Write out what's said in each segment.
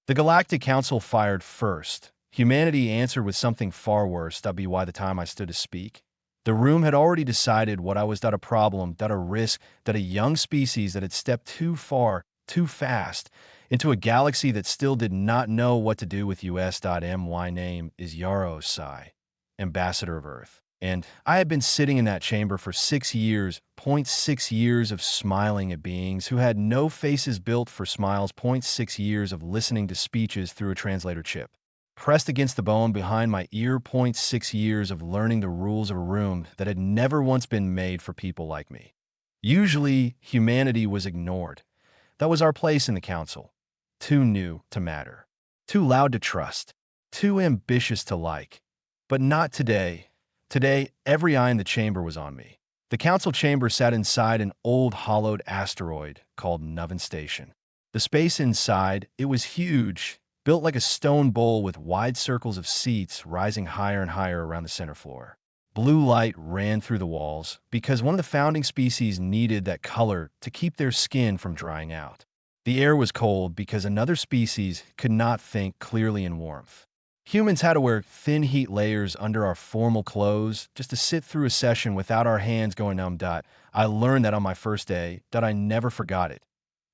The Galactic Council fired first. Humanity answered with something far worse. That'd be why the time I stood to speak. The room had already decided what I was, that a problem, that a risk, that a young species that had stepped too far, too fast, into a galaxy that still did not know what to do with US.my name is Yarrow Psi, Ambassador of Earth. And I had been sitting in that chamber for 6 years, 0.6 years of smiling at beings who had no faces built for smiles, 0.6 years of listening to speeches through a translator chip. Pressed against the bone behind my ear, 0.6 years of learning the rules of a room that had never once been made for people like me. Usually, humanity was ignored. That was our place in the council. Too new to matter. Too loud to trust. Too ambitious to like. But not today. Today, every eye in the chamber was on me. The council chamber sat inside an old hollowed asteroid called Nuven Station. The space inside, it was huge, built like a stone bowl with wide circles of seats rising higher and higher around the center floor. Blue light ran through the walls because one of the founding species needed that color to keep their skin from drying out. The air was cold because another species could not think clearly in warmth. Humans had to wear thin heat layers under our formal clothes just to sit through a session without our hands going numb. I learned that on my first day, that I never forgot it.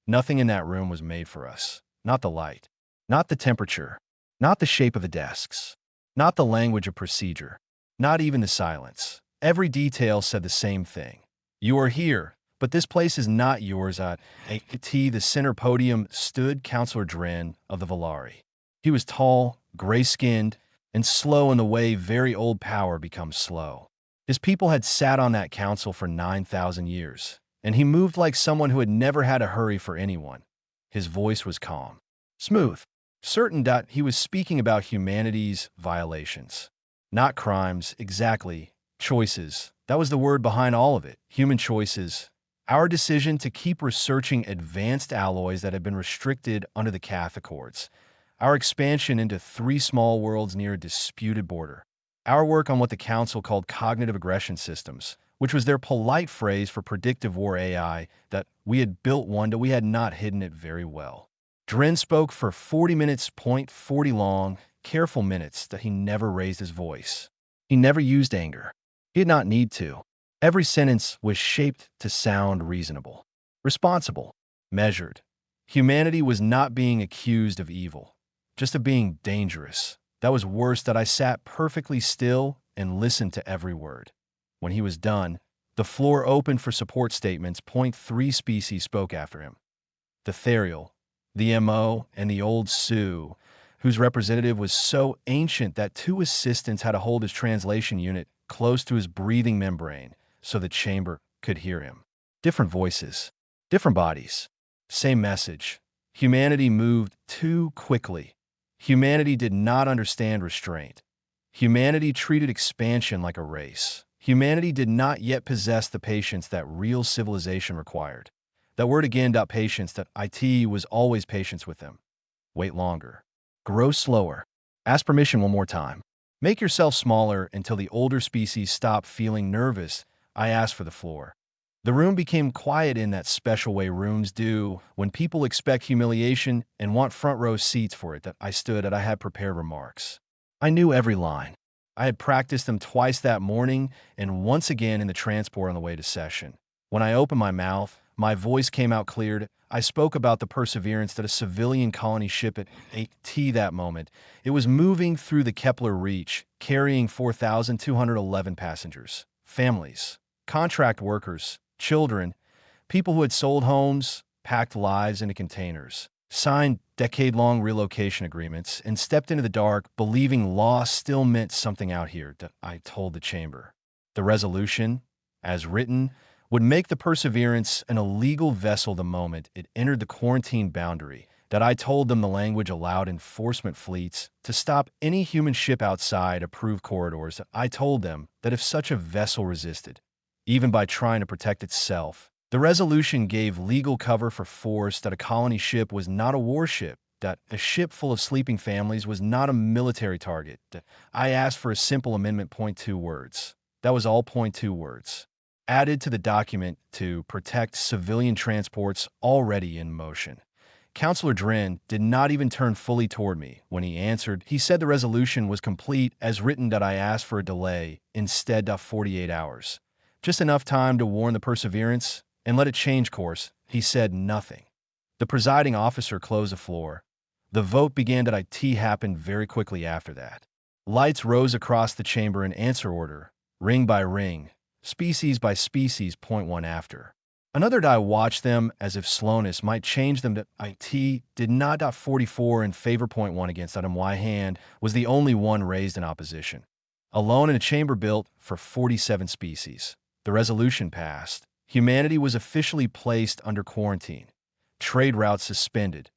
Nothing in that room was made for us. Not the light. Not the temperature. Not the shape of the desks. Not the language of procedure. Not even the silence. Every detail said the same thing. You are here, but this place is not yours. At the center podium stood Counselor Dren of the Valari. He was tall, gray-skinned, and slow in the way very old power becomes slow. His people had sat on that council for 9,000 years, and he moved like someone who had never had a hurry for anyone. His voice was calm, smooth, certain that he was speaking about humanity's violations. Not crimes, exactly. Choices. That was the word behind all of it. Human choices. Our decision to keep researching advanced alloys that had been restricted under the Cath Accords. Our expansion into 3 small worlds near a disputed border. Our work on what the Council called cognitive aggression systems, which was their polite phrase for predictive war AI, that we had built one that we had not hidden it very well. Dren spoke for 40 minutes, 40 long, careful minutes that he never raised his voice. He never used anger. He did not need to. Every sentence was shaped to sound reasonable, responsible, measured. Humanity was not being accused of evil. Just of being dangerous. That was worse, that I sat perfectly still and listened to every word. When he was done, the floor opened for support statements. 3 species spoke after him. The Therial, the MO, and the Old Sioux, whose representative was so ancient that 2 assistants had to hold his translation unit close to his breathing membrane so the chamber could hear him. Different voices, different bodies, same message. Humanity moved too quickly. Humanity did not understand restraint. Humanity treated expansion like a race. Humanity did not yet possess the patience that real civilization required. That word again, patience, that IT was always patience with them. Wait longer. Grow slower. Ask permission one more time. Make yourself smaller until the older species stop feeling nervous. I asked for the floor. The room became quiet in that special way rooms do when people expect humiliation and want front row seats for it. That I stood and I had prepared remarks. I knew every line. I had practiced them twice that morning and once again in the transport on the way to session. When I opened my mouth, my voice came out cleared. I spoke about the perseverance that a civilian colony ship at AT that moment. It was moving through the Kepler Reach, carrying 4,211 passengers, families, contract workers, children, people who had sold homes, packed lives into containers, signed decade-long relocation agreements, and stepped into the dark, believing loss still meant something out here, I told the chamber. The resolution, as written, would make the Perseverance an illegal vessel the moment it entered the quarantine boundary, that I told them the language allowed enforcement fleets to stop any human ship outside approved corridors. That I told them that if such a vessel resisted, even by trying to protect itself, the resolution gave legal cover for force, that a colony ship was not a warship, that a ship full of sleeping families was not a military target. That I asked for a simple amendment, 2 words. That was all, 2 words. Added to the document to protect civilian transports already in motion. Counselor Drin did not even turn fully toward me. When he answered, he said the resolution was complete as written, that I asked for a delay instead of 48 hours. Just enough time to warn the Perseverance and let it change course. He said nothing. The presiding officer closed the floor. The vote began. IT happened very quickly after that. Lights rose across the chamber in answer order, ring by ring, species by species. Point one after another. I watched them as if slowness might change them. IT did not. 44 in favor. Point one against. My hand was the only one raised in opposition. Alone in a chamber built for 47 species. The resolution passed. Humanity was officially placed under quarantine. Trade routes suspended.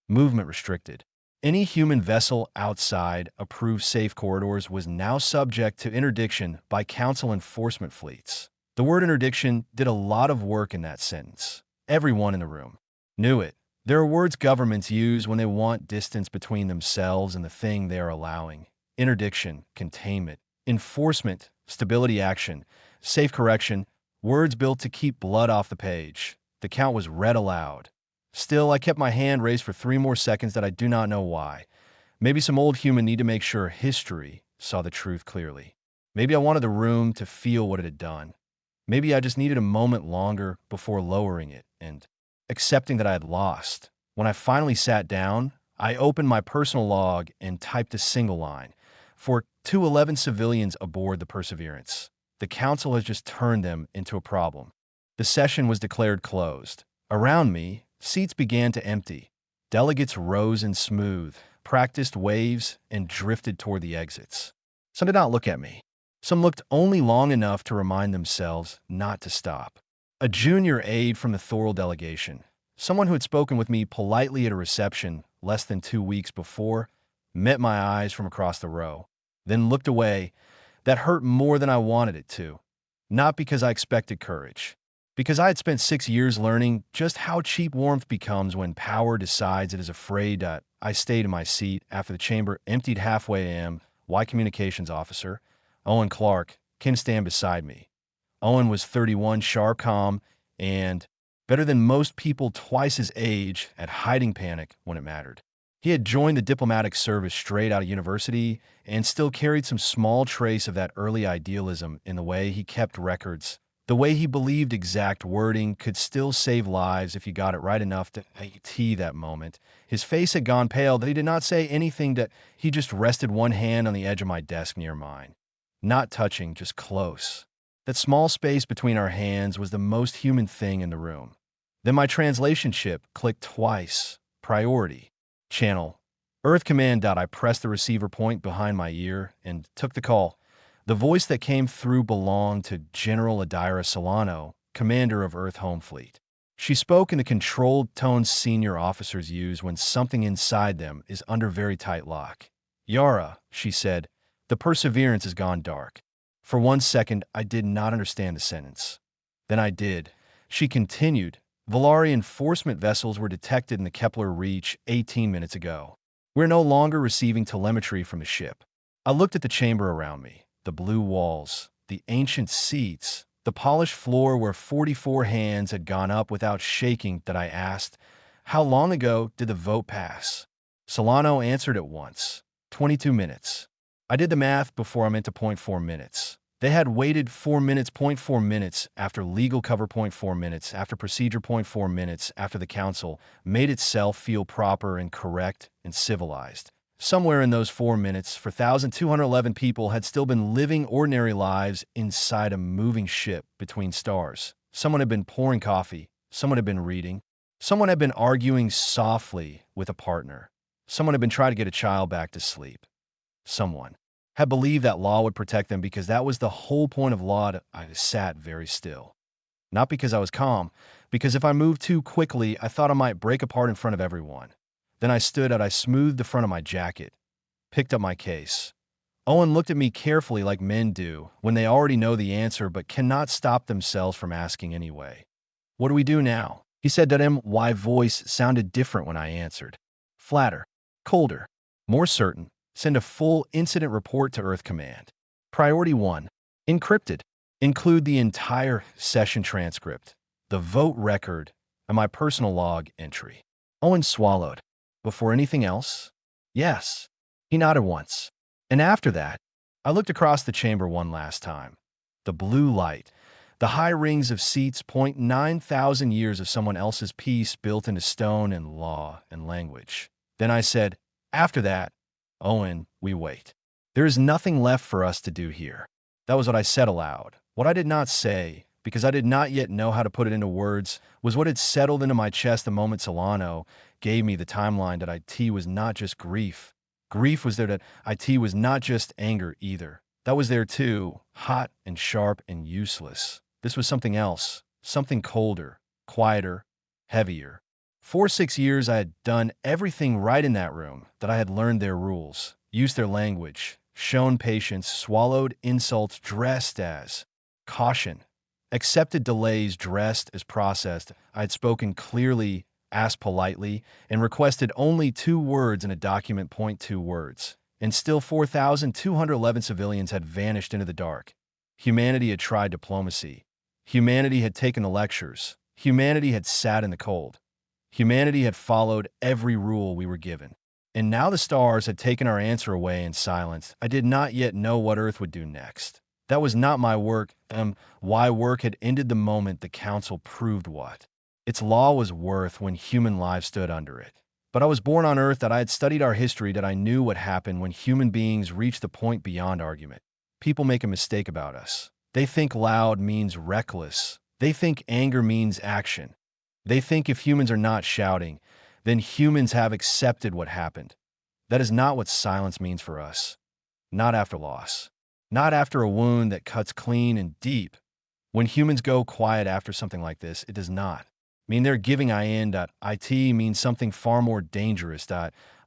Movement restricted. Any human vessel outside approved safe corridors was now subject to interdiction by council enforcement fleets. The word interdiction did a lot of work in that sentence. Everyone in the room knew it. There are words governments use when they want distance between themselves and the thing they are allowing. Interdiction, containment, enforcement, stability action, safe correction, words built to keep blood off the page. The count was read aloud. Still, I kept my hand raised for 3 more seconds. That I do not know why. Maybe some old human need to make sure history saw the truth clearly. Maybe I wanted the room to feel what it had done. Maybe I just needed a moment longer before lowering it and accepting that I had lost. When I finally sat down, I opened my personal log and typed a single line. For 211 civilians aboard the Perseverance. The council has just turned them into a problem. The session was declared closed. Around me, seats began to empty. Delegates rose in smooth, practiced waves and drifted toward the exits. Some did not look at me. Some looked only long enough to remind themselves not to stop. A junior aide from the Thorol delegation, someone who had spoken with me politely at a reception less than 2 weeks before, met my eyes from across the row, then looked away. That hurt more than I wanted it to. Not because I expected courage. Because I had spent 6 years learning just how cheap warmth becomes when power decides it is afraid. I stayed in my seat after the chamber emptied halfway. Y communications officer, Owen Clark, came to stand beside me. Owen was 31, sharp, calm, and better than most people twice his age at hiding panic when it mattered. He had joined the diplomatic service straight out of university and still carried some small trace of that early idealism in the way he kept records. The way he believed exact wording could still save lives if you got it right enough to IT that moment. His face had gone pale that he did not say anything. That he just rested one hand on the edge of my desk near mine. Not touching, just close. That small space between our hands was the most human thing in the room. Then my translation chip clicked twice. Priority. Channel. Earth Command. I pressed the receiver point behind my ear and took the call. The voice that came through belonged to General Adira Solano, commander of Earth Home Fleet. She spoke in the controlled tones senior officers use when something inside them is under very tight lock. Yara, she said, the Perseverance has gone dark. For 1 second, I did not understand the sentence. Then I did. She continued, Volari enforcement vessels were detected in the Kepler Reach 18 minutes ago. We're no longer receiving telemetry from the ship. I looked at the chamber around me. The blue walls, the ancient seats, the polished floor where 44 hands had gone up without shaking. That I asked, how long ago did the vote pass? Solano answered at once, 22 minutes. I did the math before I meant to 0.4 minutes. They had waited 4 minutes, 0.4 minutes after legal cover, 0.4 minutes after procedure, 0.4 minutes after the council made itself feel proper and correct and civilized. Somewhere in those 4 minutes, 4,211 people had still been living ordinary lives inside a moving ship between stars. Someone had been pouring coffee. Someone had been reading. Someone had been arguing softly with a partner. Someone had been trying to get a child back to sleep. Someone had believed that law would protect them because that was the whole point of law. I sat very still. Not because I was calm, because if I moved too quickly, I thought I might break apart in front of everyone. Then I stood up, I smoothed the front of my jacket, picked up my case. Owen looked at me carefully like men do when they already know the answer but cannot stop themselves from asking anyway. What do we do now? He said that my voice sounded different when I answered. Flatter, colder, more certain. Send a full incident report to Earth Command. Priority 1. Encrypted. Include the entire session transcript, the vote record, and my personal log entry. Owen swallowed. Before anything else? Yes. He nodded once. And after that, I looked across the chamber one last time. The blue light, the high rings of seats point 9,000 years of someone else's peace built into stone and law and language. Then I said, after that, Owen, we wait. There is nothing left for us to do here. That was what I said aloud. What I did not say, because I did not yet know how to put it into words, was what had settled into my chest the moment Solano gave me the timeline that IT was not just grief. Grief was there, that IT was not just anger either. That was there too, hot and sharp and useless. This was something else, something colder, quieter, heavier. For 6 years I had done everything right in that room, that I had learned their rules, used their language, shown patience, swallowed insults dressed as caution, accepted delays dressed as processed. I had spoken clearly, asked politely, and requested only 2 words in a document. 2 words. And still 4,211 civilians had vanished into the dark. Humanity had tried diplomacy. Humanity had taken the lectures. Humanity had sat in the cold. Humanity had followed every rule we were given. And now the stars had taken our answer away in silence. I did not yet know what Earth would do next. That was not my work. Why work had ended the moment the Council proved what its law was worth when human lives stood under it. But I was born on Earth, that I had studied our history, that I knew what happened when human beings reached the point beyond argument. People make a mistake about us. They think loud means reckless. They think anger means action. They think if humans are not shouting, then humans have accepted what happened. That is not what silence means for us. Not after loss. Not after a wound that cuts clean and deep. When humans go quiet after something like this, it does not mean they're giving in. IT means something far more dangerous.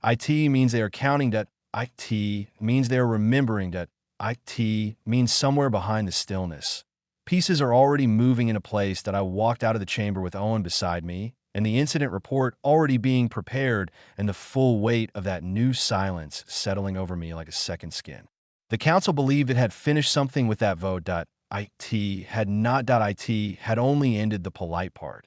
IT means they are counting. IT means they are remembering. IT means somewhere behind the stillness. Pieces are already moving into place. That I walked out of the chamber with Owen beside me, and the incident report already being prepared, and the full weight of that new silence settling over me like a second skin. The council believed it had finished something with that vote. IT had not. IT had only ended the polite part.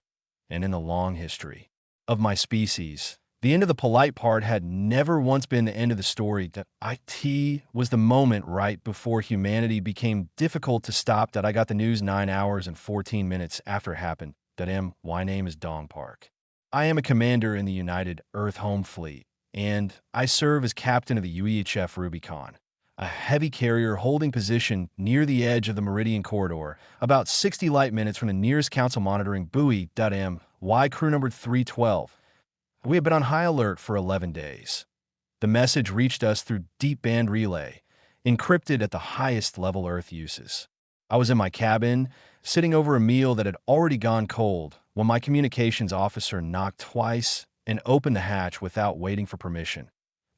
And in the long history of my species, the end of the polite part had never once been the end of the story. That IT was the moment right before humanity became difficult to stop. That I got the news 9 hours and 14 minutes after it happened. That my name is Dong Park. I am a commander in the United Earth Home Fleet, and I serve as captain of the UEHF Rubicon, a heavy carrier holding position near the edge of the Meridian Corridor, about 60 light minutes from the nearest council monitoring buoy. Y crew number 312. We have been on high alert for 11 days. The message reached us through deep band relay, encrypted at the highest level Earth uses. I was in my cabin, sitting over a meal that had already gone cold, when my communications officer knocked twice and opened the hatch without waiting for permission.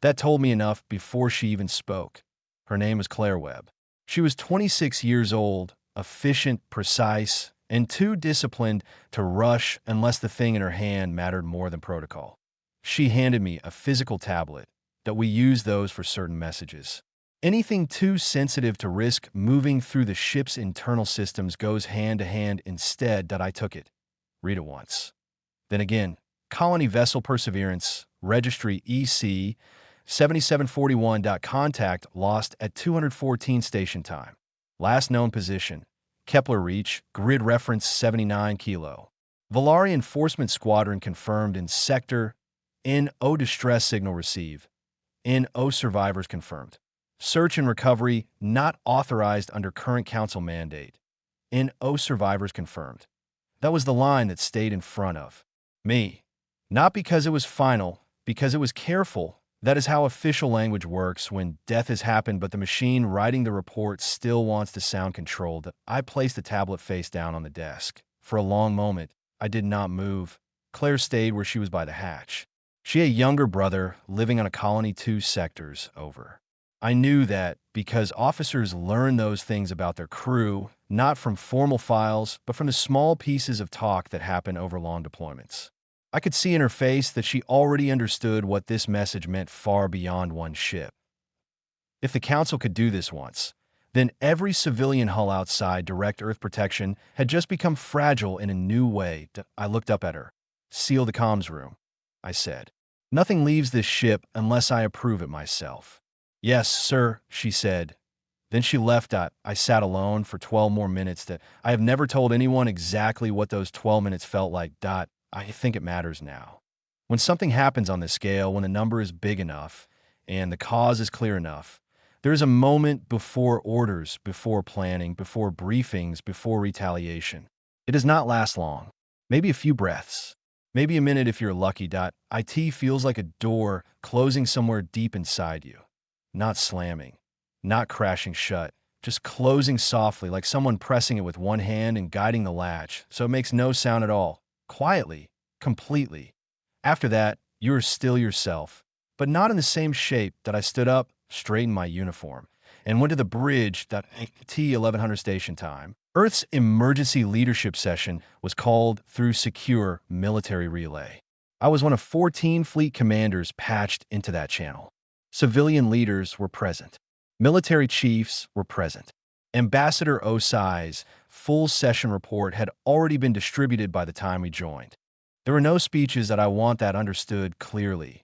That told me enough before she even spoke. Her name was Claire Webb. She was 26 years old, efficient, precise, and too disciplined to rush unless the thing in her hand mattered more than protocol. She handed me a physical tablet, that we use those for certain messages. Anything too sensitive to risk moving through the ship's internal systems goes hand to hand. Instead, I took it. Read it once. Then again, Colony Vessel Perseverance, Registry EC 7741. Contact lost at 214 station time. Last known position, Kepler Reach, grid reference 79 kilo. Valari Enforcement Squadron confirmed in Sector NO distress signal receive. NO survivors confirmed. Search and recovery not authorized under current council mandate. NO survivors confirmed. That was the line that stayed in front of me. Not because it was final, because it was careful. That is how official language works when death has happened, but the machine writing the report still wants to sound controlled. I placed the tablet face down on the desk. For a long moment, I did not move. Claire stayed where she was by the hatch. She had a younger brother living on a colony 2 sectors over. I knew that because officers learn those things about their crew, not from formal files, but from the small pieces of talk that happen over long deployments. I could see in her face that she already understood what this message meant far beyond one ship. If the Council could do this once, then every civilian hull outside direct Earth protection had just become fragile in a new way. I looked up at her. Seal the comms room. I said. Nothing leaves this ship unless I approve it myself. Yes, sir, she said. Then she left. I sat alone for 12 more minutes. That I have never told anyone exactly what those 12 minutes felt like. I think it matters now. When something happens on this scale, when the number is big enough and the cause is clear enough, there is a moment before orders, before planning, before briefings, before retaliation. It does not last long. Maybe a few breaths. Maybe a minute if you're lucky. It feels like a door closing somewhere deep inside you. Not slamming, not crashing shut, just closing softly like someone pressing it with one hand and guiding the latch so it makes no sound at all. Quietly, completely. After that, you are still yourself, but not in the same shape. That I stood up, straightened my uniform, and went to the bridge. T1100 station time. Earth's emergency leadership session was called through secure military relay. I was one of 14 fleet commanders patched into that channel. Civilian leaders were present. Military chiefs were present. Ambassador Osai's full session report had already been distributed by the time we joined. There were no speeches that I want that understood clearly.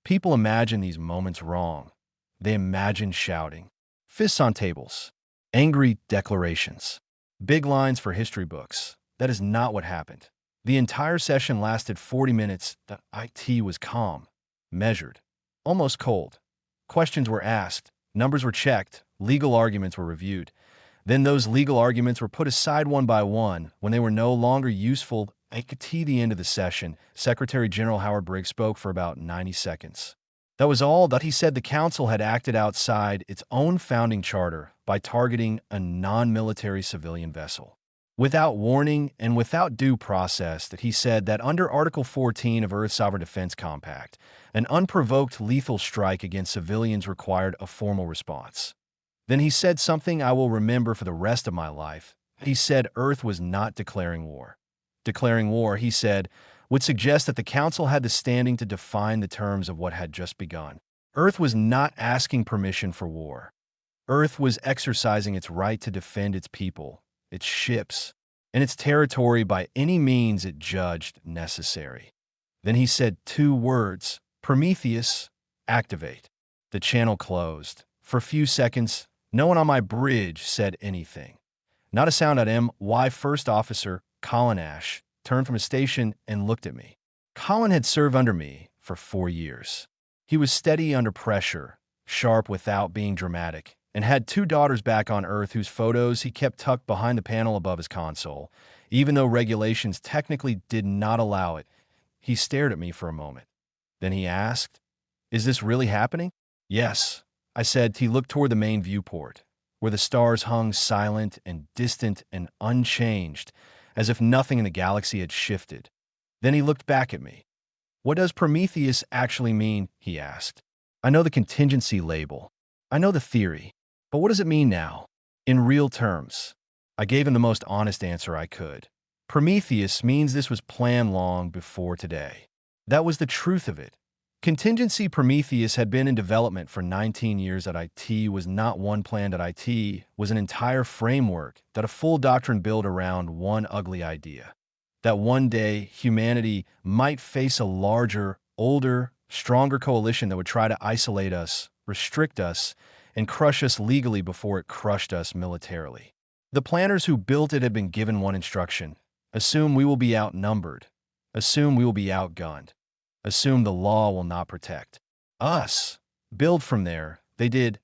People imagine these moments wrong. They imagine shouting, fists on tables, angry declarations, big lines for history books. That is not what happened. The entire session lasted 40 minutes. The IT was calm, measured, almost cold. Questions were asked, numbers were checked, legal arguments were reviewed. Then those legal arguments were put aside one by one when they were no longer useful. At the end of the session, Secretary General Howard Briggs spoke for about 90 seconds. That was all. That he said the council had acted outside its own founding charter by targeting a non-military civilian vessel. Without warning and without due process, that he said that under Article 14 of Earth's Sovereign Defense Compact, an unprovoked lethal strike against civilians required a formal response. Then he said something I will remember for the rest of my life. He said Earth was not declaring war. Declaring war, he said, would suggest that the Council had the standing to define the terms of what had just begun. Earth was not asking permission for war. Earth was exercising its right to defend its people, its ships, and its territory by any means it judged necessary. Then he said two words, Prometheus, activate. The channel closed. For a few seconds, no one on my bridge said anything. Not a sound. My first officer, Colin Ash, turned from his station and looked at me. Colin had served under me for 4 years. He was steady under pressure, sharp without being dramatic, and had 2 daughters back on Earth whose photos he kept tucked behind the panel above his console, even though regulations technically did not allow it. He stared at me for a moment. Then he asked, "Is this really happening?" "Yes," I said. He looked toward the main viewport, where the stars hung silent and distant and unchanged, as if nothing in the galaxy had shifted. Then he looked back at me. "What does Prometheus actually mean?" he asked. "I know the contingency label. I know the theory. But what does it mean now? In real terms?" I gave him the most honest answer I could. Prometheus means this was planned long before today. That was the truth of it. Contingency Prometheus had been in development for 19 years at IT, was not one planned at IT, was an entire framework that a full doctrine built around one ugly idea. That one day humanity might face a larger, older, stronger coalition that would try to isolate us, restrict us, and crush us legally before it crushed us militarily. The planners who built it had been given one instruction: assume we will be outnumbered, assume we will be outgunned, assume the law will not protect us. Build from there. They did.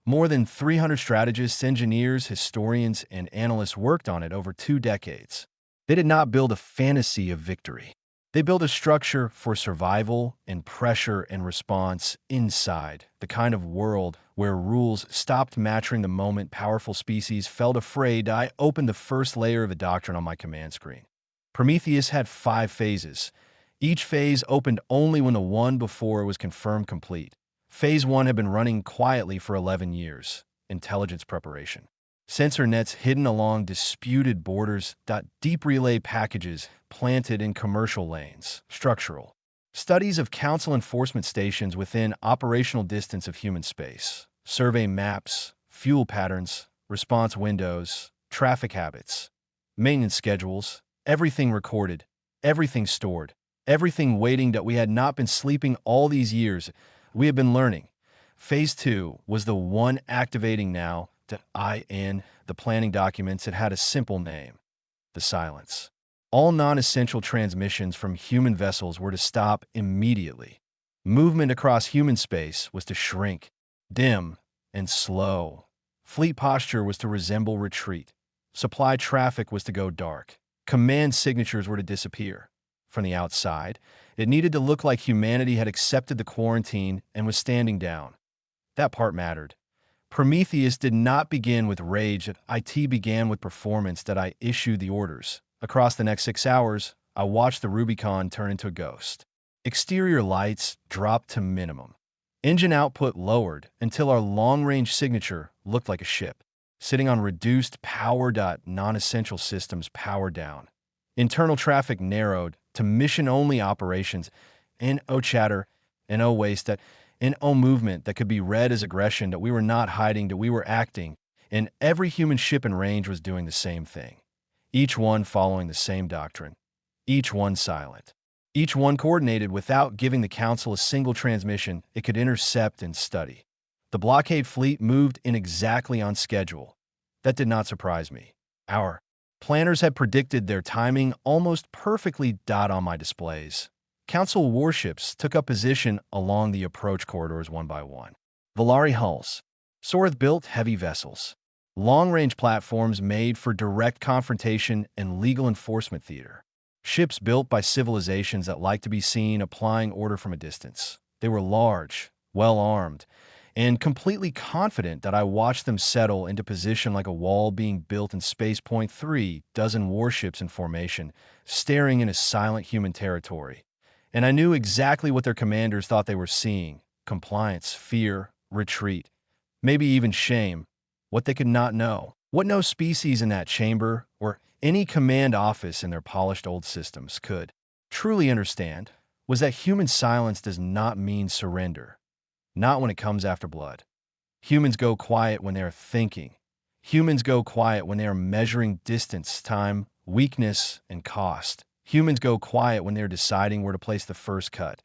More than 300 strategists, engineers, historians, and analysts worked on it over 2 decades. They did not build a fantasy of victory. They built a structure for survival and pressure and response inside the kind of world where rules stopped mattering the moment powerful species felt afraid. I opened the first layer of the doctrine on my command screen. Prometheus had 5 phases. Each phase opened only when the one before was confirmed complete. Phase 1 had been running quietly for 11 years. Intelligence preparation. Sensor nets hidden along disputed borders. Deep relay packages planted in commercial lanes. Structural. Studies of council enforcement stations within operational distance of human space. Survey maps, fuel patterns, response windows, traffic habits, maintenance schedules, everything recorded, everything stored, Everything waiting that we had not been sleeping all these years. We had been learning. Phase 2 was the one activating now that in the planning documents it had a simple name: the silence. All non-essential transmissions from human vessels were to stop immediately. Movement across human space was to shrink, dim, and slow. Fleet posture was to resemble retreat. Supply traffic was to go dark. Command signatures were to disappear. From the outside, it needed to look like humanity had accepted the quarantine and was standing down. That part mattered. Prometheus did not begin with rage. IT began with performance that I issued the orders. Across the next 6 hours, I watched the Rubicon turn into a ghost. Exterior lights dropped to minimum. Engine output lowered until our long-range signature looked like a ship, sitting on reduced power. Non-essential systems powered down. Internal traffic narrowed to mission-only operations. No chatter, no waste, no movement that could be read as aggression. That we were not hiding, that we were acting. And every human ship in range was doing the same thing. Each one following the same doctrine. Each one silent. Each one coordinated without giving the Council a single transmission it could intercept and study. The blockade fleet moved in exactly on schedule. That did not surprise me. Our planners had predicted their timing almost perfectly. On my displays, Council warships took up position along the approach corridors one by one. Valari hulls, Sorth-built heavy vessels, long-range platforms made for direct confrontation and legal enforcement theater. Ships built by civilizations that like to be seen applying order from a distance. They were large, well-armed, and completely confident that I watched them settle into position like a wall being built in Space Point 3, dozen warships in formation, staring into silent human territory. And I knew exactly what their commanders thought they were seeing: compliance, fear, retreat, maybe even shame. What they could not know, what no species in that chamber or any command office in their polished old systems could truly understand, was that human silence does not mean surrender. Not when it comes after blood. Humans go quiet when they are thinking. Humans go quiet when they are measuring distance, time, weakness, and cost. Humans go quiet when they are deciding where to place the first cut.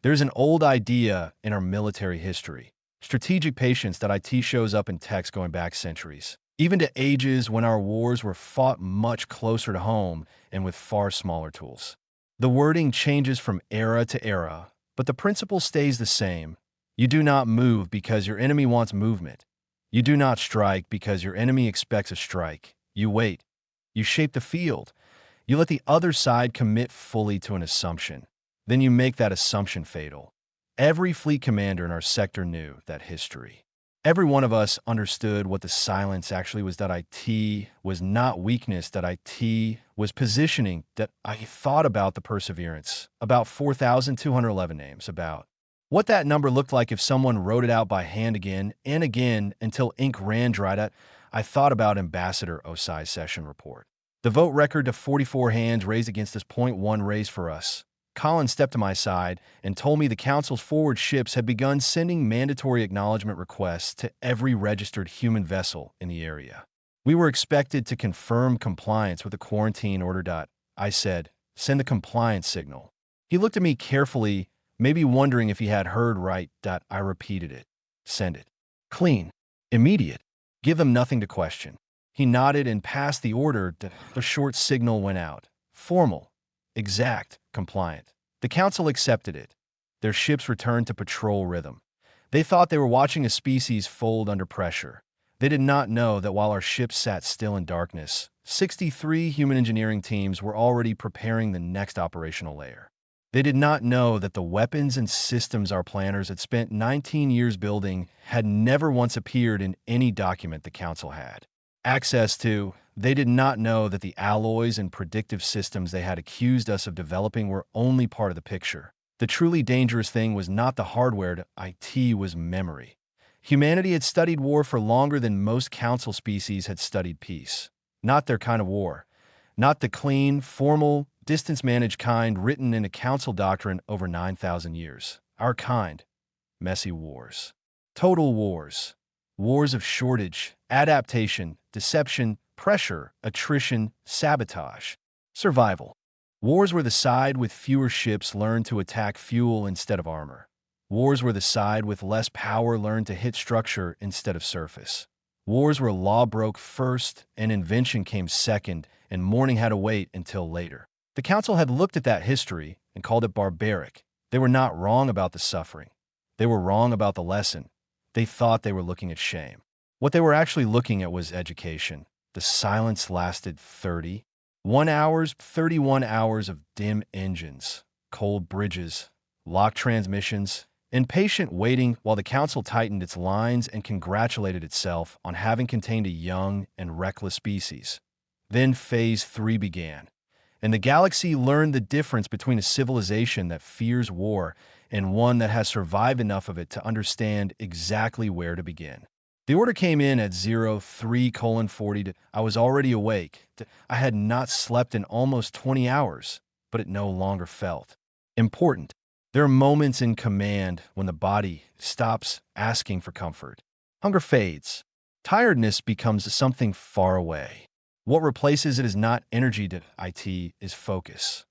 There's an old idea in our military history: strategic patience. That IT shows up in text going back centuries, even to ages when our wars were fought much closer to home and with far smaller tools. The wording changes from era to era, but the principle stays the same. You do not move because your enemy wants movement. You do not strike because your enemy expects a strike. You wait. You shape the field. You let the other side commit fully to an assumption. Then you make that assumption fatal. Every fleet commander in our sector knew that history. Every one of us understood what the silence actually was. That IT was not weakness. That IT was positioning. That I thought about the perseverance, about 4,211 names, about what that number looked like if someone wrote it out by hand again and again until ink ran dry. I thought about Ambassador Osai's session report. The vote record to 44 hands raised against us, .1 raised for us. Colin stepped to my side and told me the Council's forward ships had begun sending mandatory acknowledgement requests to every registered human vessel in the area. We were expected to confirm compliance with the quarantine order. I said, "Send the compliance signal." He looked at me carefully, maybe wondering if he had heard right. I repeated it. "Send it. Clean. Immediate. Give them nothing to question." He nodded and passed the order. The short signal went out. Formal. Exact. Compliant. The Council accepted it. Their ships returned to patrol rhythm. They thought they were watching a species fold under pressure. They did not know that while our ships sat still in darkness, 63 human engineering teams were already preparing the next operational layer. They did not know that the weapons and systems our planners had spent 19 years building had never once appeared in any document the Council had access to. They did not know that the alloys and predictive systems they had accused us of developing were only part of the picture. The truly dangerous thing was not the hardware. IT was memory. Humanity had studied war for longer than most Council species had studied peace. Not their kind of war. Not the clean, formal, distance-managed kind written in a Council doctrine over 9,000 years. Our kind. Messy wars. Total wars. Wars of shortage, adaptation, deception, pressure, attrition, sabotage, survival. Wars where the side with fewer ships learned to attack fuel instead of armor. Wars where the side with less power learned to hit structure instead of surface. Wars where law broke first and invention came second, and mourning had to wait until later. The Council had looked at that history and called it barbaric. They were not wrong about the suffering. They were wrong about the lesson. They thought they were looking at shame. What they were actually looking at was education. The silence lasted 31 hours of dim engines, cold bridges, locked transmissions, and patient waiting while the Council tightened its lines and congratulated itself on having contained a young and reckless species. Then Phase 3 began, and the galaxy learned the difference between a civilization that fears war and one that has survived enough of it to understand exactly where to begin. The order came in at 03:40. I was already awake. I had not slept in almost 20 hours, but it no longer felt important. There are moments in command when the body stops asking for comfort. Hunger fades. Tiredness becomes something far away. What replaces it is not energy to it is focus.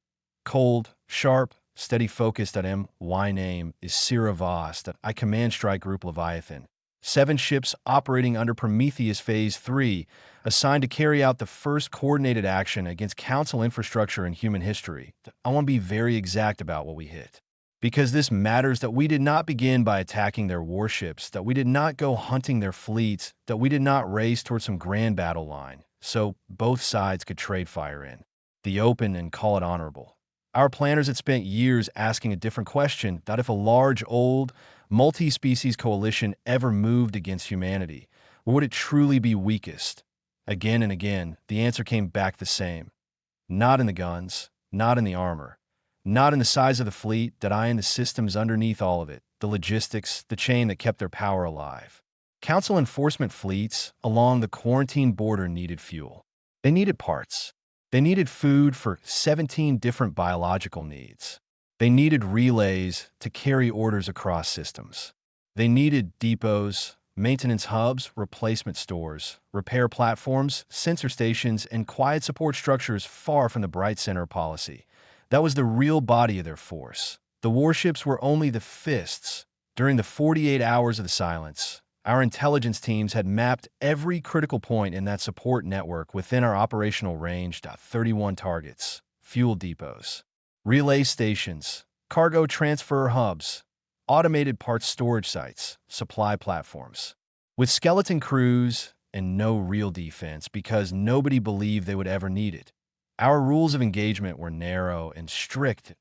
Cold, sharp, steady focus. My name is Siravas. I command Strike Group Leviathan. 7 ships operating under Prometheus Phase 3, assigned to carry out the first coordinated action against Council infrastructure in human history. I want to be very exact about what we hit. Because this matters, that we did not begin by attacking their warships, that we did not go hunting their fleets, that we did not race towards some grand battle line, so both sides could trade fire in the open and call it honorable. Our planners had spent years asking a different question, that if a large, old, multi-species coalition ever moved against humanity, or would it truly be weakest? Again and again, the answer came back the same. Not in the guns, not in the armor, not in the size of the fleet, that I in the systems underneath all of it, the logistics, the chain that kept their power alive. Council enforcement fleets along the quarantine border needed fuel. They needed parts. They needed food for 17 different biological needs. They needed relays to carry orders across systems. They needed depots, maintenance hubs, replacement stores, repair platforms, sensor stations, and quiet support structures far from the bright center policy. That was the real body of their force. The warships were only the fists. During the 48 hours of the silence, our intelligence teams had mapped every critical point in that support network within our operational range. 31 targets, fuel depots, relay stations, cargo transfer hubs, automated parts storage sites, supply platforms. With skeleton crews and no real defense because nobody believed they would ever need it. Our rules of engagement were narrow and strict.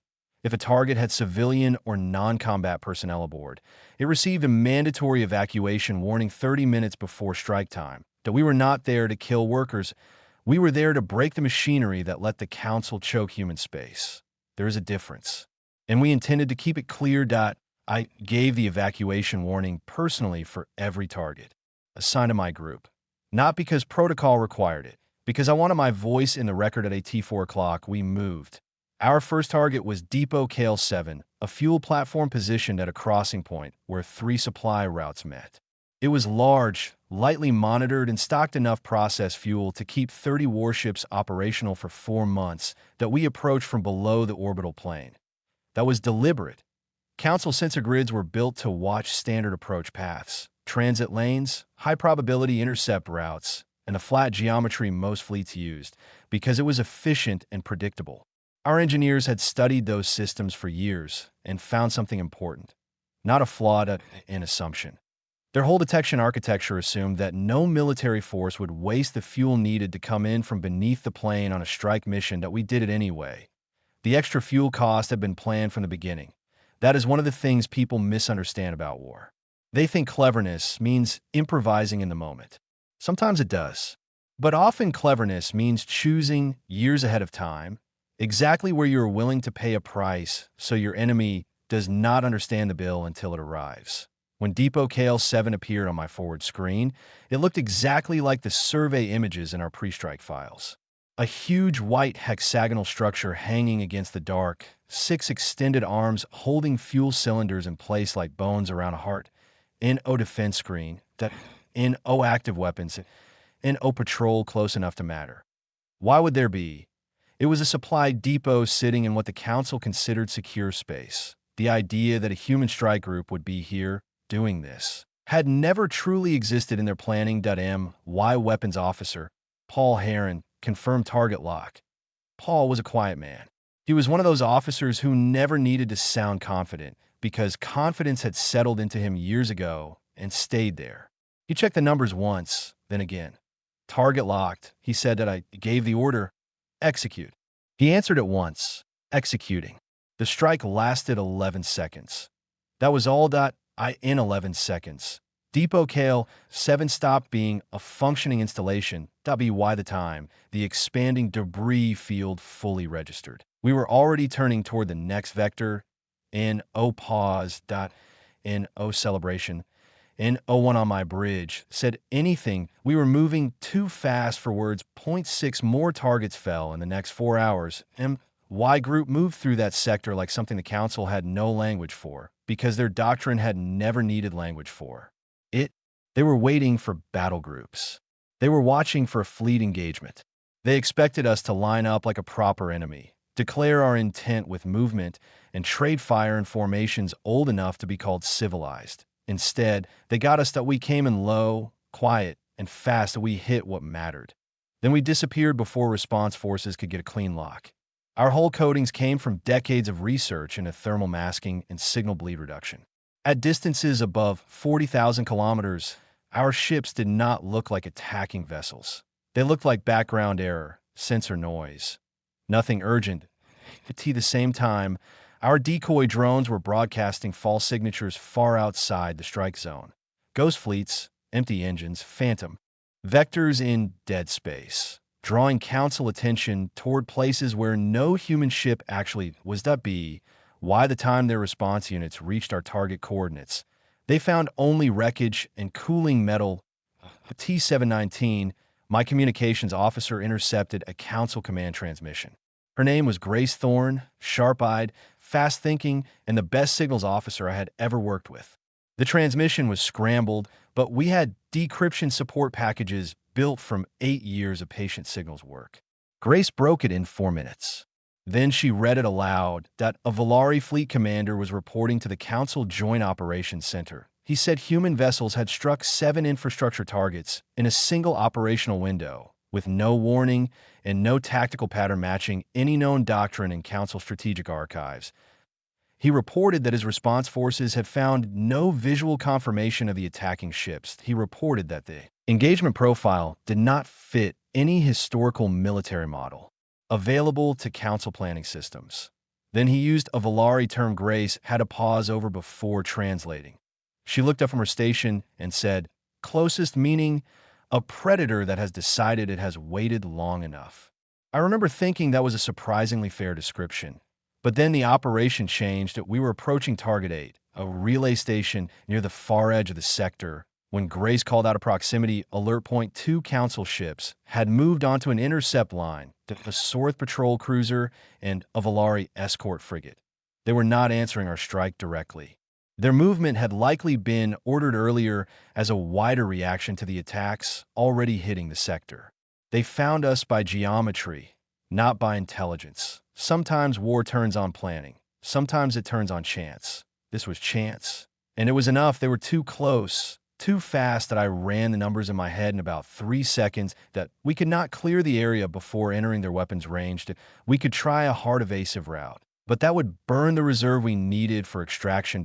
If a target had civilian or non-combat personnel aboard, it received a mandatory evacuation warning 30 minutes before strike time. That we were not there to kill workers, we were there to break the machinery that let the Council choke human space. There is a difference. And we intended to keep it clear. I gave the evacuation warning personally for every target assigned to my group. Not because protocol required it, because I wanted my voice in the record. At 4 o'clock, we moved. Our first target was Depot Kale 7, a fuel platform positioned at a crossing point where 3 supply routes met. It was large, lightly monitored, and stocked enough processed fuel to keep 30 warships operational for 4 months. That we approached from below the orbital plane. That was deliberate. Council sensor grids were built to watch standard approach paths, transit lanes, high-probability intercept routes, and the flat geometry most fleets used, because it was efficient and predictable. Our engineers had studied those systems for years and found something important, not a flaw, an assumption. Their hull detection architecture assumed that no military force would waste the fuel needed to come in from beneath the plane on a strike mission. That we did it anyway. The extra fuel cost had been planned from the beginning. That is one of the things people misunderstand about war. They think cleverness means improvising in the moment. Sometimes it does. But often cleverness means choosing years ahead of time exactly where you are willing to pay a price so your enemy does not understand the bill until it arrives. When Depot Kale 7 appeared on my forward screen, it looked exactly like the survey images in our pre-strike files. A huge white hexagonal structure hanging against the dark, 6 extended arms holding fuel cylinders in place like bones around a heart, NO defense screen, NO active weapons, NO patrol close enough to matter. Why would there be? It was a supply depot sitting in what the Council considered secure space. The idea that a human strike group would be here, doing this, had never truly existed in their planning. My weapons officer, Paul Heron, confirmed target lock. Paul was a quiet man. He was one of those officers who never needed to sound confident because confidence had settled into him years ago and stayed there. He checked the numbers once, then again. Target locked. He said that I gave the order. Execute. He answered at once. Executing. The strike lasted 11 seconds. That was all. In 11 seconds. Depot Kale 7 stopped being a functioning installation. By the time the expanding debris field fully registered, we were already turning toward the next vector. In pause. In celebration. In 01 on my bridge said anything. We were moving too fast for words. 0.6 more targets fell in the next 4 hours. Y group moved through that sector like something the Council had no language for, because their doctrine had never needed language for it. They were waiting for battle groups. They were watching for a fleet engagement. They expected us to line up like a proper enemy, declare our intent with movement, and trade fire in formations old enough to be called civilized. Instead, they got us that we came in low, quiet, and fast that we hit what mattered. Then we disappeared before response forces could get a clean lock. Our hull coatings came from decades of research into thermal masking and signal bleed reduction. At distances above 40,000 kilometers, our ships did not look like attacking vessels. They looked like background error, sensor noise. Nothing urgent. At the same time, our decoy drones were broadcasting false signatures far outside the strike zone. Ghost fleets, empty engines, phantom vectors in dead space, drawing Council attention toward places where no human ship actually was. By the time their response units reached our target coordinates, they found only wreckage and cooling metal. T-719, my communications officer, intercepted a Council command transmission. Her name was Grace Thorne, sharp-eyed, fast-thinking, and the best signals officer I had ever worked with. The transmission was scrambled, but we had decryption support packages built from 8 years of patient signals work. Grace broke it in 4 minutes. Then she read it aloud. A Valari fleet commander was reporting to the Council Joint Operations Center. He said human vessels had struck 7 infrastructure targets in a single operational window, with no warning and no tactical pattern matching any known doctrine in Council strategic archives. He reported that his response forces had found no visual confirmation of the attacking ships. He reported that the engagement profile did not fit any historical military model available to Council planning systems. Then he used a Valari term Grace had a pause over before translating. She looked up from her station and said, closest meaning a predator that has decided it has waited long enough. I remember thinking that was a surprisingly fair description. But then the operation changed. We were approaching Target 8, a relay station near the far edge of the sector, when Grace called out a proximity alert point. 2 Council ships had moved onto an intercept line, a Sorth patrol cruiser and a Valari escort frigate. They were not answering our strike directly. Their movement had likely been ordered earlier as a wider reaction to the attacks already hitting the sector. They found us by geometry, not by intelligence. Sometimes war turns on planning. Sometimes it turns on chance. This was chance. And it was enough. They were too close, too fast that I ran the numbers in my head in about 3 seconds that we could not clear the area before entering their weapons range. We could try a hard evasive route, but that would burn the reserve we needed for extraction.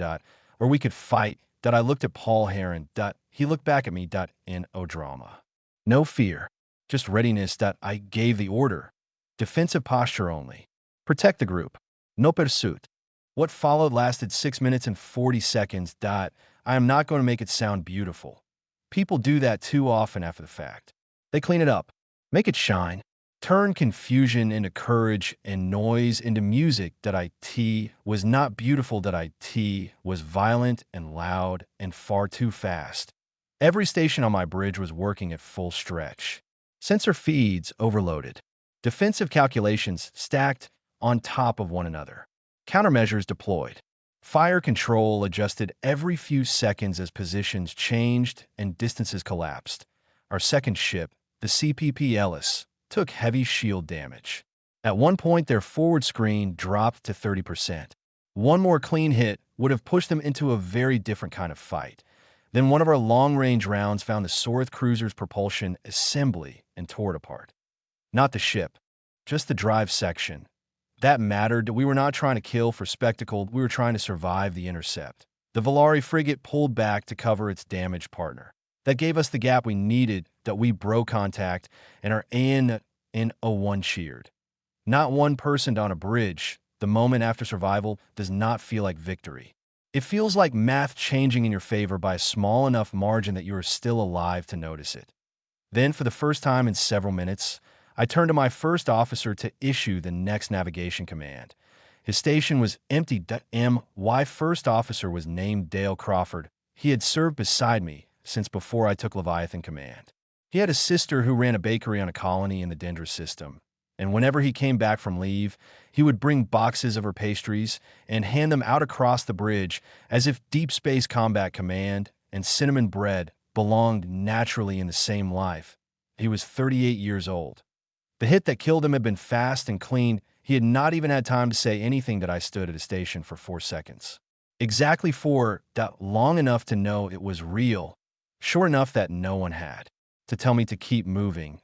Or we could fight. I looked at Paul Heron. He looked back at me. In drama. No fear, just readiness. I gave the order. Defensive posture only. Protect the group. No pursuit. What followed lasted 6 minutes and 40 seconds. I am not going to make it sound beautiful. People do that too often after the fact. They clean it up, make it shine, turn confusion into courage and noise into music. It was not beautiful. It was violent and loud and far too fast. Every station on my bridge was working at full stretch. Sensor feeds overloaded. Defensive calculations stacked on top of one another. Countermeasures deployed. Fire control adjusted every few seconds as positions changed and distances collapsed. Our second ship, the CPP Ellis, took heavy shield damage. At one point, their forward screen dropped to 30%. One more clean hit would have pushed them into a very different kind of fight. Then one of our long-range rounds found the Sorith cruiser's propulsion assembly and tore it apart. Not the ship, just the drive section. That mattered. We were not trying to kill for spectacle, we were trying to survive the intercept. The Valari frigate pulled back to cover its damaged partner. That gave us the gap we needed, that we broke contact, and our AN-01 cheered. Not one person on a bridge, the moment after survival does not feel like victory. It feels like math changing in your favor by a small enough margin that you are still alive to notice it. Then, for the first time in several minutes, I turned to my first officer to issue the next navigation command. His station was empty. My first officer was named Dale Crawford. He had served beside me since before I took Leviathan command. He had a sister who ran a bakery on a colony in the Dendra system, and whenever he came back from leave, he would bring boxes of her pastries and hand them out across the bridge as if Deep Space Combat Command and cinnamon bread belonged naturally in the same life. He was 38 years old. The hit that killed him had been fast and clean. He had not even had time to say anything that I stood at a station for 4 seconds. Exactly 4, long enough to know it was real, short enough that no one had, to tell me to keep moving.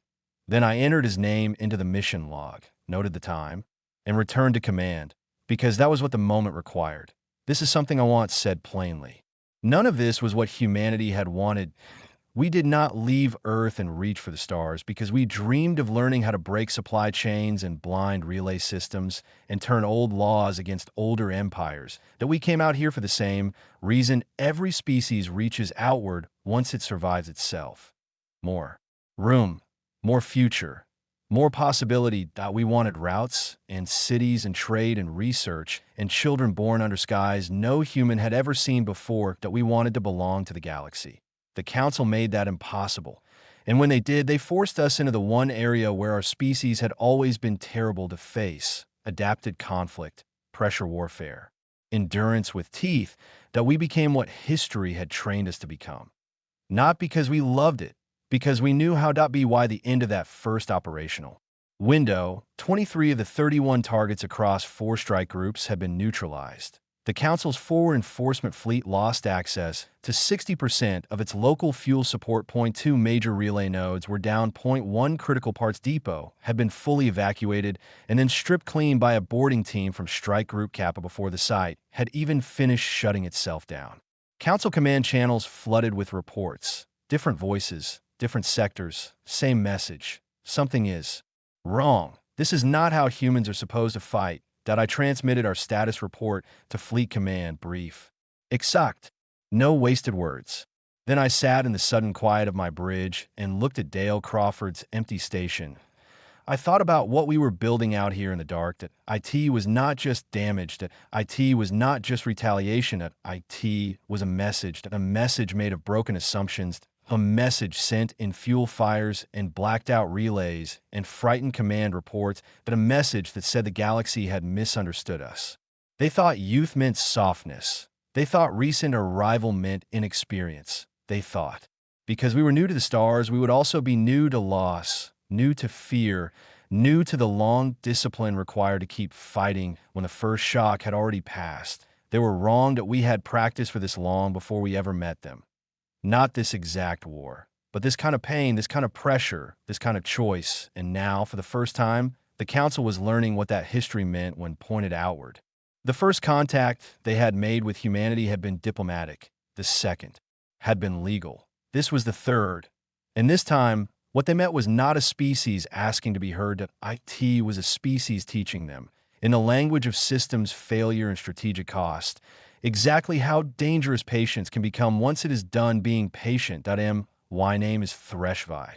Then I entered his name into the mission log, noted the time, and returned to command, because that was what the moment required. This is something I want said plainly. None of this was what humanity had wanted. We did not leave Earth and reach for the stars because we dreamed of learning how to break supply chains and blind relay systems and turn old laws against older empires, that we came out here for the same reason every species reaches outward once it survives itself. More room, more future, more possibility. We wanted routes and cities and trade and research and children born under skies no human had ever seen before, that we wanted to belong to the galaxy. The Council made that impossible, and when they did, they forced us into the one area where our species had always been terrible to face: adapted conflict, pressure warfare, endurance with teeth, that we became what history had trained us to become. Not because we loved it, because we knew how. By the end of that first operational window, 23 of the 31 targets across 4 strike groups had been neutralized. The Council's forward enforcement fleet lost access to 60% of its local fuel support. 2 major relay nodes were down. 1 critical parts depot had been fully evacuated and then stripped clean by a boarding team from Strike Group Kappa before the site had even finished shutting itself down. Council command channels flooded with reports. Different voices, different sectors, same message. Something is wrong. This is not how humans are supposed to fight. I transmitted our status report to Fleet Command. Brief. Exact. No wasted words. Then I sat in the sudden quiet of my bridge and looked at Dale Crawford's empty station. I thought about what we were building out here in the dark, that IT was not just damage, that IT was not just retaliation, that IT was a message made of broken assumptions, a message sent in fuel fires and blacked-out relays and frightened command reports, but a message that said the galaxy had misunderstood us. They thought youth meant softness. They thought recent arrival meant inexperience. They thought, because we were new to the stars, we would also be new to loss, new to fear, new to the long discipline required to keep fighting when the first shock had already passed. They were wrong that we had practiced for this long before we ever met them. Not this exact war, but this kind of pain, this kind of pressure, this kind of choice. And now, for the first time, the Council was learning what that history meant when pointed outward. The first contact they had made with humanity had been diplomatic. The second had been legal. This was the third. And this time, what they met was not a species asking to be heard. IT was a species teaching them, in the language of systems failure and strategic cost, exactly how dangerous patience can become once it is done being patient. My name is HFY.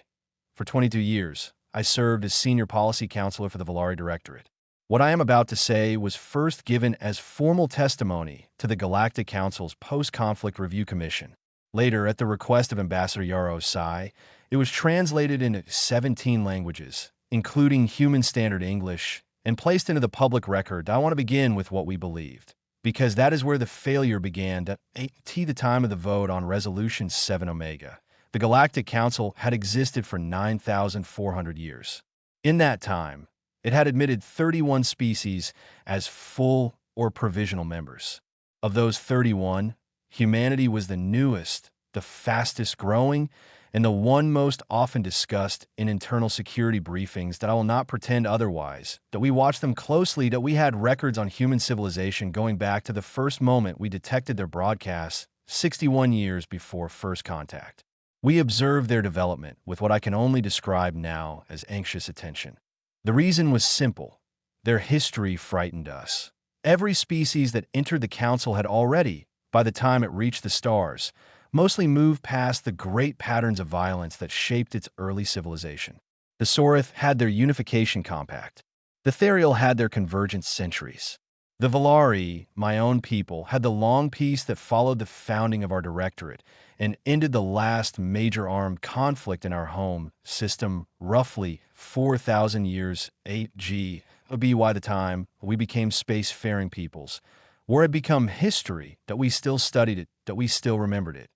For 22 years, I served as Senior Policy Counselor for the Valari Directorate. What I am about to say was first given as formal testimony to the Galactic Council's Post-Conflict Review Commission. Later, at the request of Ambassador Yaro Sai, it was translated into 17 languages, including Human Standard English, and placed into the public record. I want to begin with what we believed, because that is where the failure began. At the time of the vote on Resolution 7 Omega, the Galactic Council had existed for 9,400 years. In that time, It had admitted 31 species as full or provisional members. Of those 31, humanity was the newest, the fastest growing, and the one most often discussed in internal security briefings. That I will not pretend otherwise, that we watched them closely, that we had records on human civilization going back to the first moment we detected their broadcasts 61 years before first contact. We observed their development with what I can only describe now as anxious attention. The reason was simple. Their history frightened us. Every species that entered the Council had already, by the time it reached the stars, mostly moved past the great patterns of violence that shaped its early civilization. The Sorith had their unification compact. The Therial had their convergence centuries. The Valari, my own people, had the long peace that followed the founding of our directorate and ended the last major armed conflict in our home system roughly 4,000 years 8G by the time we became space-faring peoples. War had become history, that we still studied it, that we still remembered it.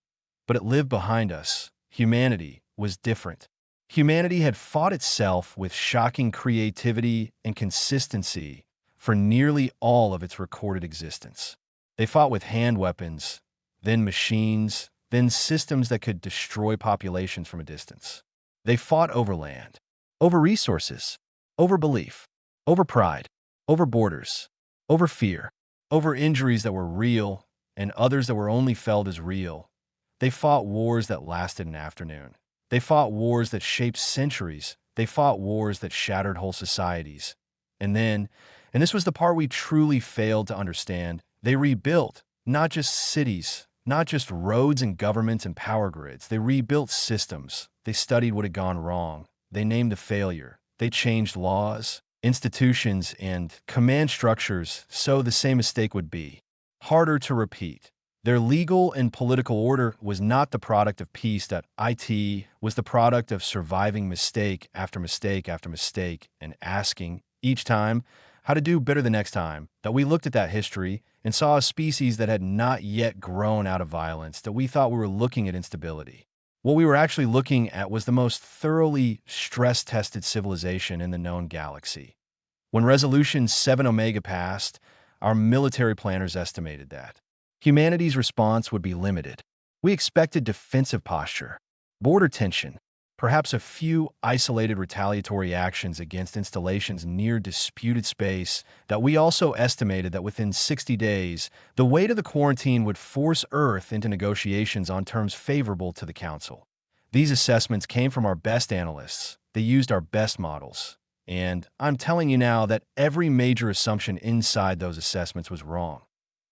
But it lived behind us. Humanity was different. Humanity had fought itself with shocking creativity and consistency for nearly all of its recorded existence. They fought with hand weapons, then machines, then systems that could destroy populations from a distance. They fought over land, over resources, over belief, over pride, over borders, over fear, over injuries that were real and others that were only felt as real. They fought wars that lasted an afternoon. They fought wars that shaped centuries. They fought wars that shattered whole societies. And then, and this was the part we truly failed to understand, they rebuilt not just cities, not just roads and governments and power grids. They rebuilt systems. They studied what had gone wrong. They named the failure. They changed laws, institutions, and command structures so the same mistake would be harder to repeat. Their legal and political order was not the product of peace. That it was the product of surviving mistake after mistake after mistake and asking, each time, how to do better the next time. That we looked at that history and saw a species that had not yet grown out of violence, that we thought we were looking at instability. What we were actually looking at was the most thoroughly stress-tested civilization in the known galaxy. When Resolution 7 Omega passed, our military planners estimated that humanity's response would be limited. We expected defensive posture, border tension, perhaps a few isolated retaliatory actions against installations near disputed space. That we also estimated that within 60 days, the weight of the quarantine would force Earth into negotiations on terms favorable to the Council. These assessments came from our best analysts. They used our best models. And I'm telling you now that every major assumption inside those assessments was wrong.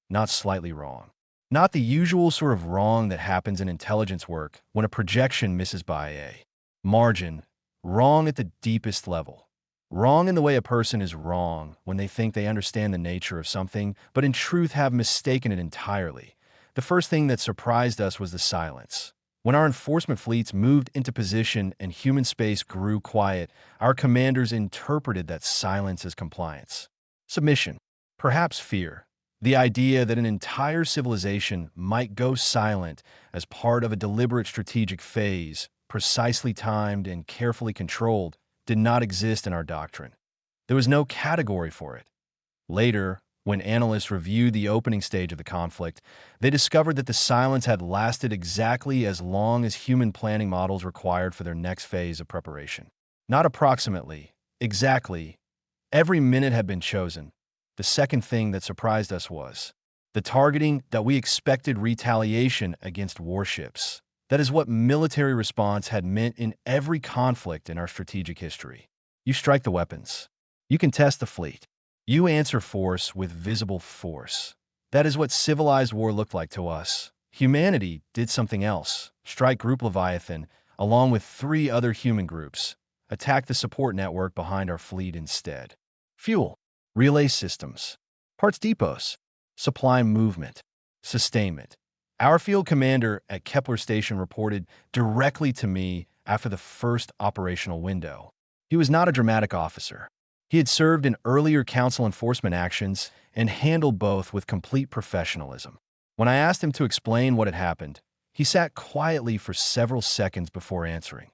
Not slightly wrong. Not the usual sort of wrong that happens in intelligence work when a projection misses by a margin. Wrong at the deepest level. Wrong in the way a person is wrong when they think they understand the nature of something, but in truth have mistaken it entirely. The first thing that surprised us was the silence. When our enforcement fleets moved into position and human space grew quiet, our commanders interpreted that silence as compliance. Submission. Perhaps fear. The idea that an entire civilization might go silent as part of a deliberate strategic phase, precisely timed and carefully controlled, did not exist in our doctrine. There was no category for it. Later, when analysts reviewed the opening stage of the conflict, they discovered that the silence had lasted exactly as long as human planning models required for their next phase of preparation. Not approximately, exactly. Every minute had been chosen. The second thing that surprised us was the targeting. That we expected retaliation against warships. That is what military response had meant in every conflict in our strategic history. You strike the weapons. You contest the fleet. You answer force with visible force. That is what civilized war looked like to us. Humanity did something else. Strike Group Leviathan, along with 3 other human groups, attacked the support network behind our fleet instead. Fuel. Relay systems, parts depots, supply movement, sustainment. Our field commander at Kepler Station reported directly to me after the first operational window. He was not a dramatic officer. He had served in earlier council enforcement actions and handled both with complete professionalism. When I asked him to explain what had happened, he sat quietly for several seconds before answering.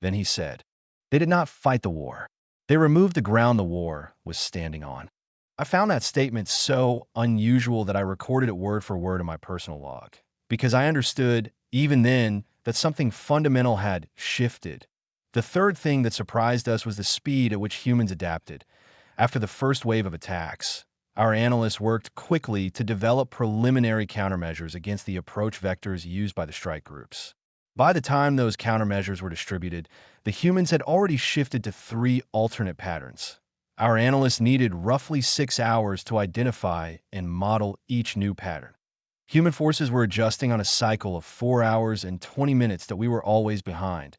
Then he said, "They did not fight the war. They removed the ground the war was standing on. I found that statement so unusual that I recorded it word for word in my personal log, because I understood, even then, that something fundamental had shifted. The third thing that surprised us was the speed at which humans adapted. After the first wave of attacks, our analysts worked quickly to develop preliminary countermeasures against the approach vectors used by the strike groups. By the time those countermeasures were distributed, the humans had already shifted to 3 alternate patterns. Our analysts needed roughly 6 hours to identify and model each new pattern. Human forces were adjusting on a cycle of 4 hours and 20 minutes that we were always behind,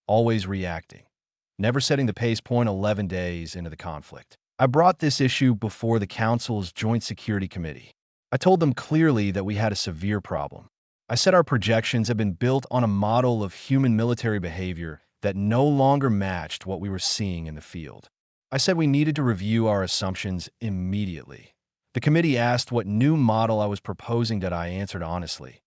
always reacting, never setting the pace point 11 days into the conflict. I brought this issue before the Council's Joint Security Committee. I told them clearly that we had a severe problem. I said our projections had been built on a model of human military behavior that no longer matched what we were seeing in the field. I said we needed to review our assumptions immediately. The committee asked what new model I was proposing that I answered honestly.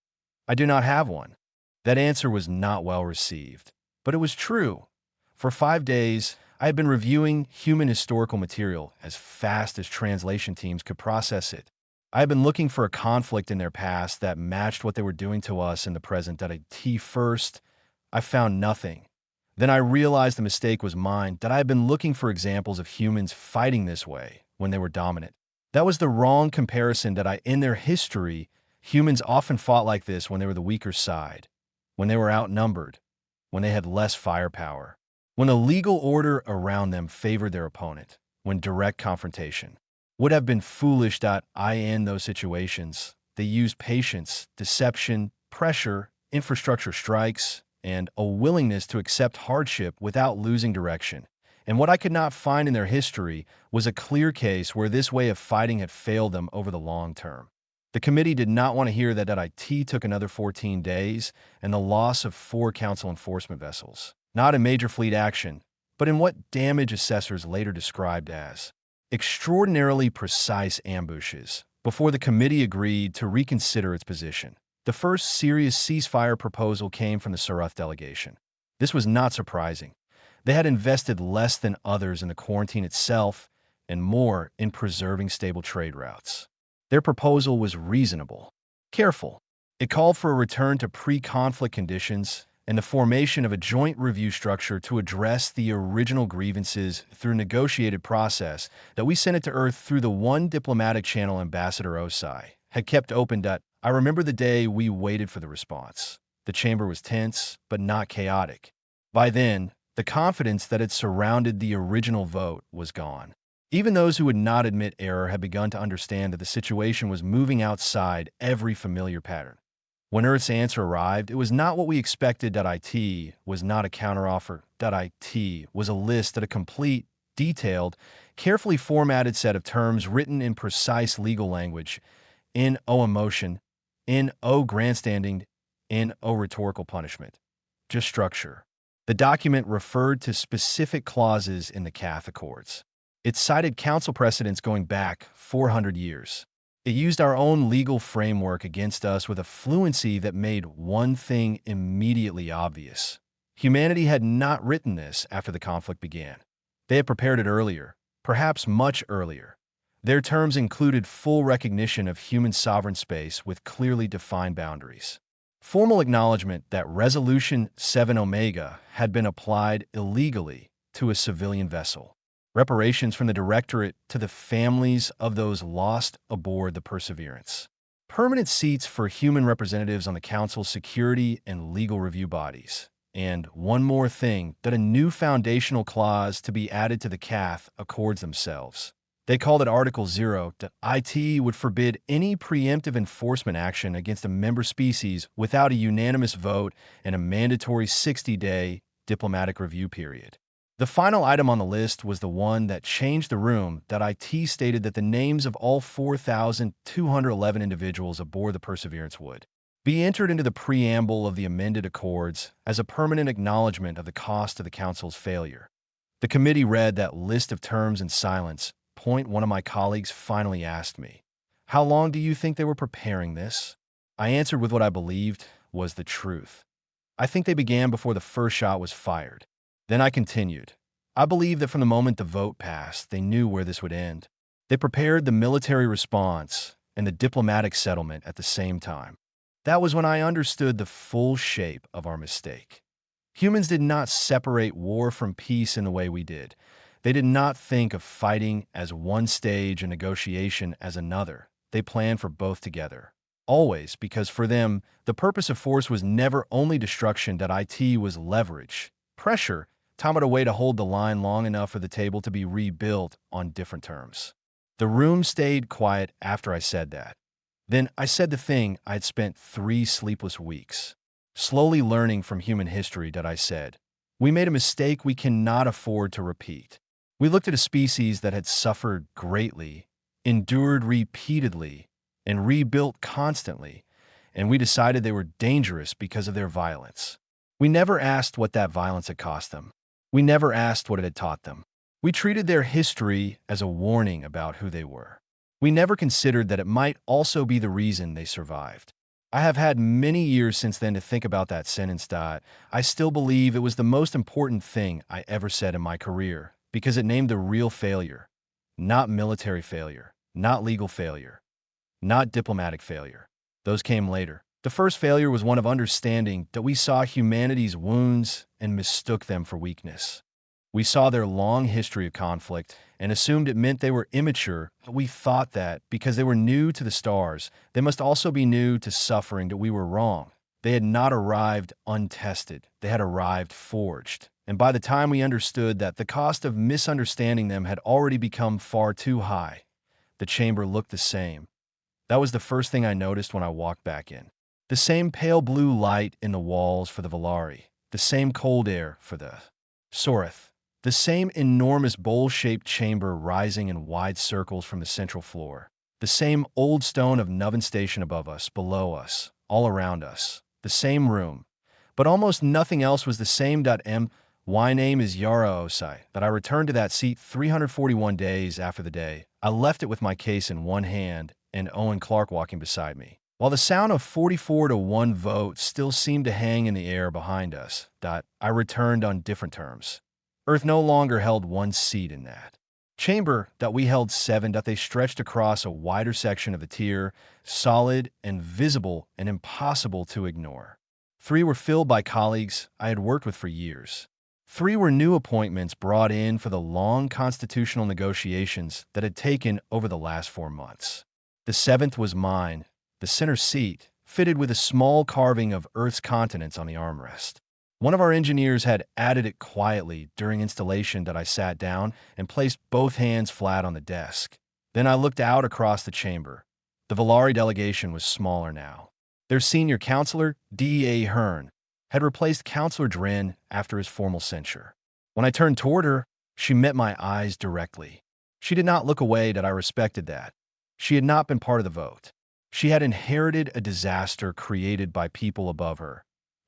I do not have one. That answer was not well received. But it was true. For 5 days, I had been reviewing human historical material as fast as translation teams could process it. I had been looking for a conflict in their past that matched what they were doing to us in the present. First, I found nothing. Then I realized the mistake was mine, that I had been looking for examples of humans fighting this way when they were dominant. That was the wrong comparison. In their history, humans often fought like this when they were the weaker side, when they were outnumbered, when they had less firepower, when the legal order around them favored their opponent, when direct confrontation would have been foolish. In those situations, they used patience, deception, pressure, infrastructure strikes, and a willingness to accept hardship without losing direction. And what I could not find in their history was a clear case where this way of fighting had failed them over the long term. The committee did not want to hear that IT took another 14 days and the loss of 4 council enforcement vessels, not in major fleet action, but in what damage assessors later described as extraordinarily precise ambushes, before the committee agreed to reconsider its position. The first serious ceasefire proposal came from the Saruth delegation. This was not surprising. They had invested less than others in the quarantine itself and more in preserving stable trade routes. Their proposal was reasonable, careful. It called for a return to pre-conflict conditions and the formation of a joint review structure to address the original grievances through a negotiated process that we sent it to Earth through the one diplomatic channel Ambassador Osai had kept open. I remember the day we waited for the response. The chamber was tense, but not chaotic. By then, the confidence that had surrounded the original vote was gone. Even those who would not admit error had begun to understand that the situation was moving outside every familiar pattern. When Earth's answer arrived, it was not what we expected. IT was not a counteroffer. IT was a list, a complete, detailed, carefully formatted set of terms written in precise legal language, N-O emotion, N-O grandstanding, N-O rhetorical punishment. Just structure. The document referred to specific clauses in the Cath Accords. It cited council precedents going back 400 years. It used our own legal framework against us with a fluency that made one thing immediately obvious. Humanity had not written this after the conflict began. They had prepared it earlier, perhaps much earlier. Their terms included full recognition of human sovereign space with clearly defined boundaries. Formal acknowledgement that Resolution 7 Omega had been applied illegally to a civilian vessel. Reparations from the Directorate to the families of those lost aboard the Perseverance. Permanent seats for human representatives on the Council's security and legal review bodies. And one more thing, that a new foundational clause to be added to the Cath Accords themselves. They called it Article 0. IT would forbid any preemptive enforcement action against a member species without a unanimous vote and a mandatory 60-day diplomatic review period. The final item on the list was the one that changed the room. IT stated that the names of all 4,211 individuals aboard the Perseverance would be entered into the preamble of the amended accords as a permanent acknowledgement of the cost of the Council's failure. The committee read that list of terms in silence. One of my colleagues finally asked me, "How long do you think they were preparing this?" I answered with what I believed was the truth. I think they began before the first shot was fired. Then I continued. I believe that from the moment the vote passed, they knew where this would end. They prepared the military response and the diplomatic settlement at the same time. That was when I understood the full shape of our mistake. Humans did not separate war from peace in the way we did. They did not think of fighting as one stage and negotiation as another. They planned for both together. Always, because for them, the purpose of force was never only destruction, that it was leverage, pressure, time a way to hold the line long enough for the table to be rebuilt on different terms. The room stayed quiet after I said that. Then I said the thing I had spent 3 sleepless weeks slowly learning from human history. That I said, we made a mistake we cannot afford to repeat. We looked at a species that had suffered greatly, endured repeatedly, and rebuilt constantly, and we decided they were dangerous because of their violence. We never asked what that violence had cost them. We never asked what it had taught them. We treated their history as a warning about who they were. We never considered that it might also be the reason they survived. I have had many years since then to think about that sentence. I still believe it was the most important thing I ever said in my career, because it named the real failure. Not military failure, not legal failure, not diplomatic failure. Those came later. The first failure was one of understanding that we saw humanity's wounds and mistook them for weakness. We saw their long history of conflict and assumed it meant they were immature, but we thought that, because they were new to the stars, they must also be new to suffering. That we were wrong. They had not arrived untested. They had arrived forged. And by the time we understood that, the cost of misunderstanding them had already become far too high. The chamber looked the same. That was the first thing I noticed when I walked back in. The same pale blue light in the walls for the Volari, the same cold air for the Sorith, the same enormous bowl-shaped chamber rising in wide circles from the central floor, the same old stone of Nuven Station above us, below us, all around us, the same room, but almost nothing else was the same. My name is Yara Osai. That I returned to that seat 341 days after the day I left it, with my case in one hand and Owen Clark walking beside me, while the sound of 44-1 vote still seemed to hang in the air behind us. I returned on different terms. Earth no longer held one seat in that chamber. We held 7. They stretched across a wider section of the tier, solid and visible and impossible to ignore. 3 were filled by colleagues I had worked with for years. 3 were new appointments brought in for the long constitutional negotiations that had taken over the last 4 months. The 7th was mine, the center seat, fitted with a small carving of Earth's continents on the armrest. One of our engineers had added it quietly during installation. I sat down and placed both hands flat on the desk. Then I looked out across the chamber. The Volari delegation was smaller now. Their senior counselor, D.A. Hearn, had replaced Counselor Dren after his formal censure. When I turned toward her, she met my eyes directly. She did not look away. I respected that. She had not been part of the vote. She had inherited a disaster created by people above her.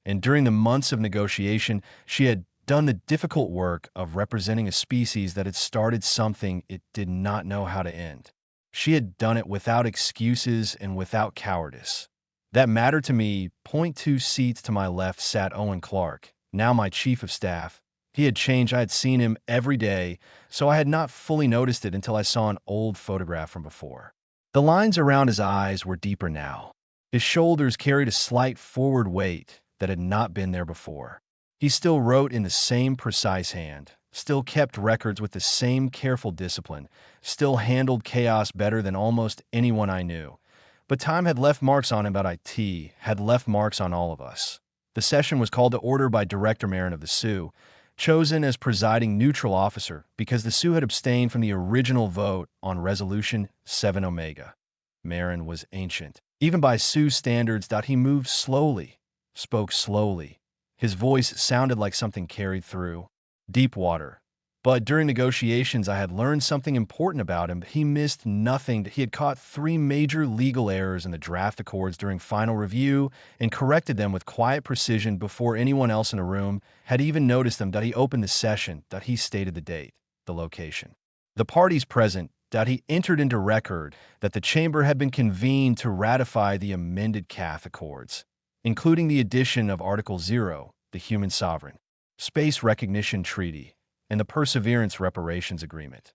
And during the months of negotiation, she had done the difficult work of representing a species that had started something it did not know how to end. She had done it without excuses and without cowardice. That mattered to me. 2 seats to my left sat Owen Clark, now my chief of staff. He had changed. I had seen him every day, so I had not fully noticed it until I saw an old photograph from before. The lines around his eyes were deeper now. His shoulders carried a slight forward weight that had not been there before. He still wrote in the same precise hand, still kept records with the same careful discipline, still handled chaos better than almost anyone I knew. But time had left marks on him. It had left marks on all of us. The session was called to order by Director Marin of the Sioux, chosen as presiding neutral officer because the Sioux had abstained from the original vote on Resolution 7 Omega. Marin was ancient. Even by Sioux standards, he moved slowly, spoke slowly. His voice sounded like something carried through deep water. But during negotiations, I had learned something important about him. He missed nothing. He had caught 3 major legal errors in the draft accords during final review and corrected them with quiet precision before anyone else in the room had even noticed them. He opened the session. He stated the date, the location, the parties present. He entered into record that the chamber had been convened to ratify the amended Cath Accords, including the addition of Article 0, the Human Sovereign Space Recognition Treaty, and the Perseverance Reparations Agreement.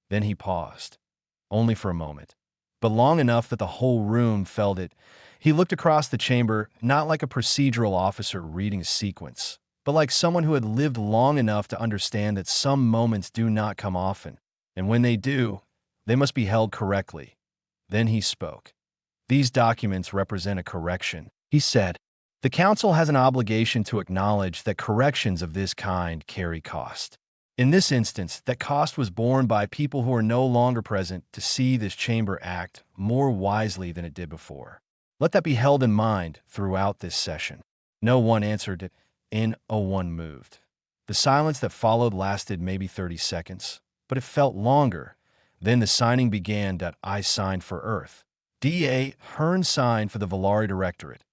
Then he paused, only for a moment, but long enough that the whole room felt it. He looked across the chamber, not like a procedural officer reading a sequence, but like someone who had lived long enough to understand that some moments do not come often, and when they do, they must be held correctly. Then he spoke. "These documents represent a correction," he said. "The Council has an obligation to acknowledge that corrections of this kind carry cost. In this instance, that cost was borne by people who are no longer present to see this chamber act more wisely than it did before. Let that be held in mind throughout this session." No one answered it. No one moved. The silence that followed lasted maybe 30 seconds, but it felt longer. Then the signing began. I signed for Earth. D.A. Hearn signed for the Valari Directorate.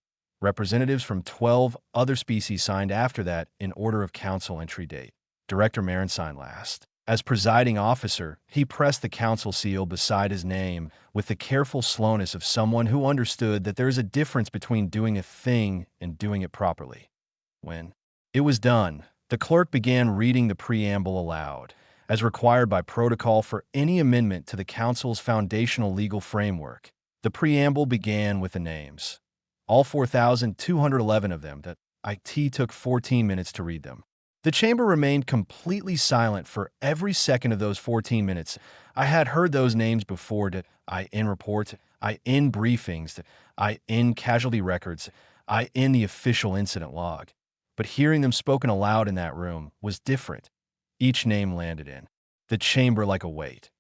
Representatives from 12 other species signed after that in order of Council entry date. Director Marin signed last. As presiding officer, he pressed the Council seal beside his name with the careful slowness of someone who understood that there is a difference between doing a thing and doing it properly. When it was done, the clerk began reading the preamble aloud, as required by protocol for any amendment to the Council's foundational legal framework. The preamble began with the names. All 4,211 of them. That it took 14 minutes to read them. The chamber remained completely silent for every second of those 14 minutes. I had heard those names before. In reports, in briefings, in casualty records, in the official incident log. But hearing them spoken aloud in that room was different. Each name landed in the chamber like a weight.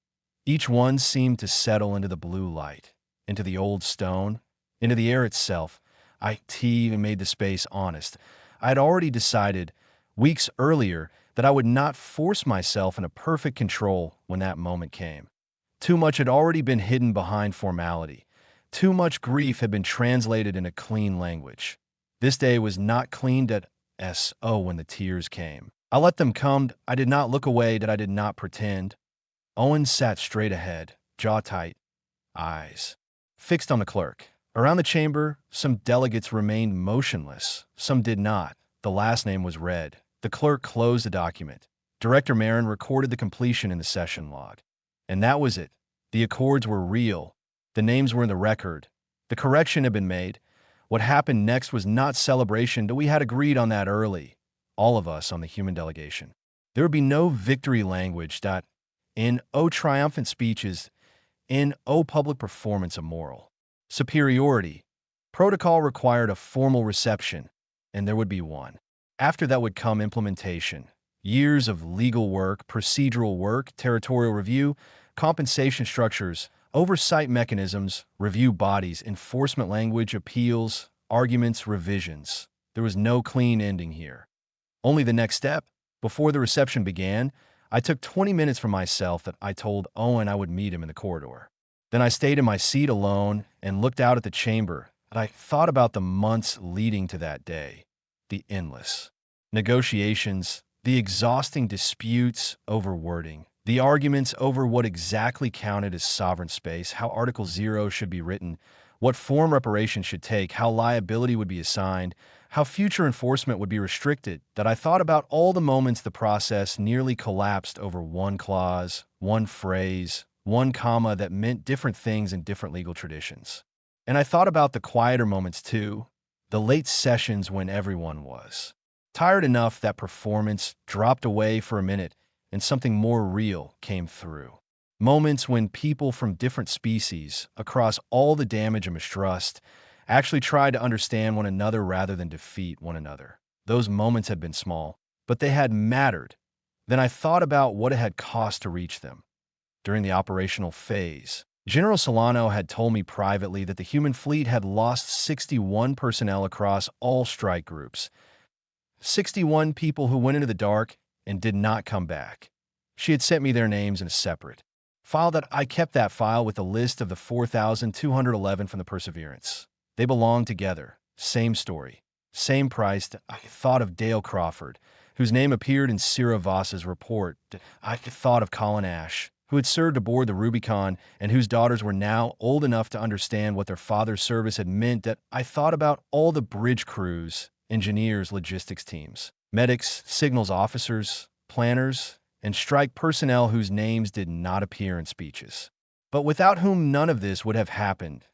Each one seemed to settle into the blue light, into the old stone, into the air itself. It even made the space honest. I had already decided weeks earlier that I would not force myself into perfect control when that moment came. Too much had already been hidden behind formality. Too much grief had been translated into clean language. This day was not cleaned at S.O. when the tears came. I let them come. I did not look away. I did not pretend. Owen sat straight ahead, jaw tight, eyes fixed on the clerk. Around the chamber, some delegates remained motionless. Some did not. The last name was read. The clerk closed the document. Director Marin recorded the completion in the session log. And that was it. The accords were real. The names were in the record. The correction had been made. What happened next was not celebration. We had agreed on that early. All of us on the human delegation. There would be no victory language. In triumphant speeches. In public performance of moral superiority. Protocol required a formal reception, and there would be one. After that would come implementation. Years of legal work, procedural work, territorial review, compensation structures, oversight mechanisms, review bodies, enforcement language, appeals, arguments, revisions. There was no clean ending here. Only the next step. Before the reception began, I took 20 minutes for myself. That I told Owen I would meet him in the corridor. Then I stayed in my seat alone and looked out at the chamber. I thought about the months leading to that day, the endless negotiations, the exhausting disputes over wording, the arguments over what exactly counted as sovereign space, how Article 0 should be written, what form reparations should take, how liability would be assigned, how future enforcement would be restricted. That I thought about all the moments the process nearly collapsed over one clause, one phrase, one comma that meant different things in different legal traditions. And I thought about the quieter moments too, the late sessions when everyone was tired enough that performance dropped away for a minute and something more real came through. Moments when people from different species, across all the damage and mistrust, actually tried to understand one another rather than defeat one another. Those moments had been small, but they had mattered. Then I thought about what it had cost to reach them. During the operational phase, General Solano had told me privately that the human fleet had lost 61 personnel across all strike groups. 61 people who went into the dark and did not come back. She had sent me their names in a separate file. That I kept that file with a list of the 4,211 from the Perseverance. They belonged together. Same story. Same price. I thought of Dale Crawford, whose name appeared in Cira Voss's report. I thought of Colin Ash, who had served aboard the Rubicon and whose daughters were now old enough to understand what their father's service had meant. That I thought about all the bridge crews, engineers, logistics teams, medics, signals officers, planners, and strike personnel whose names did not appear in speeches, but without whom none of this would have happened.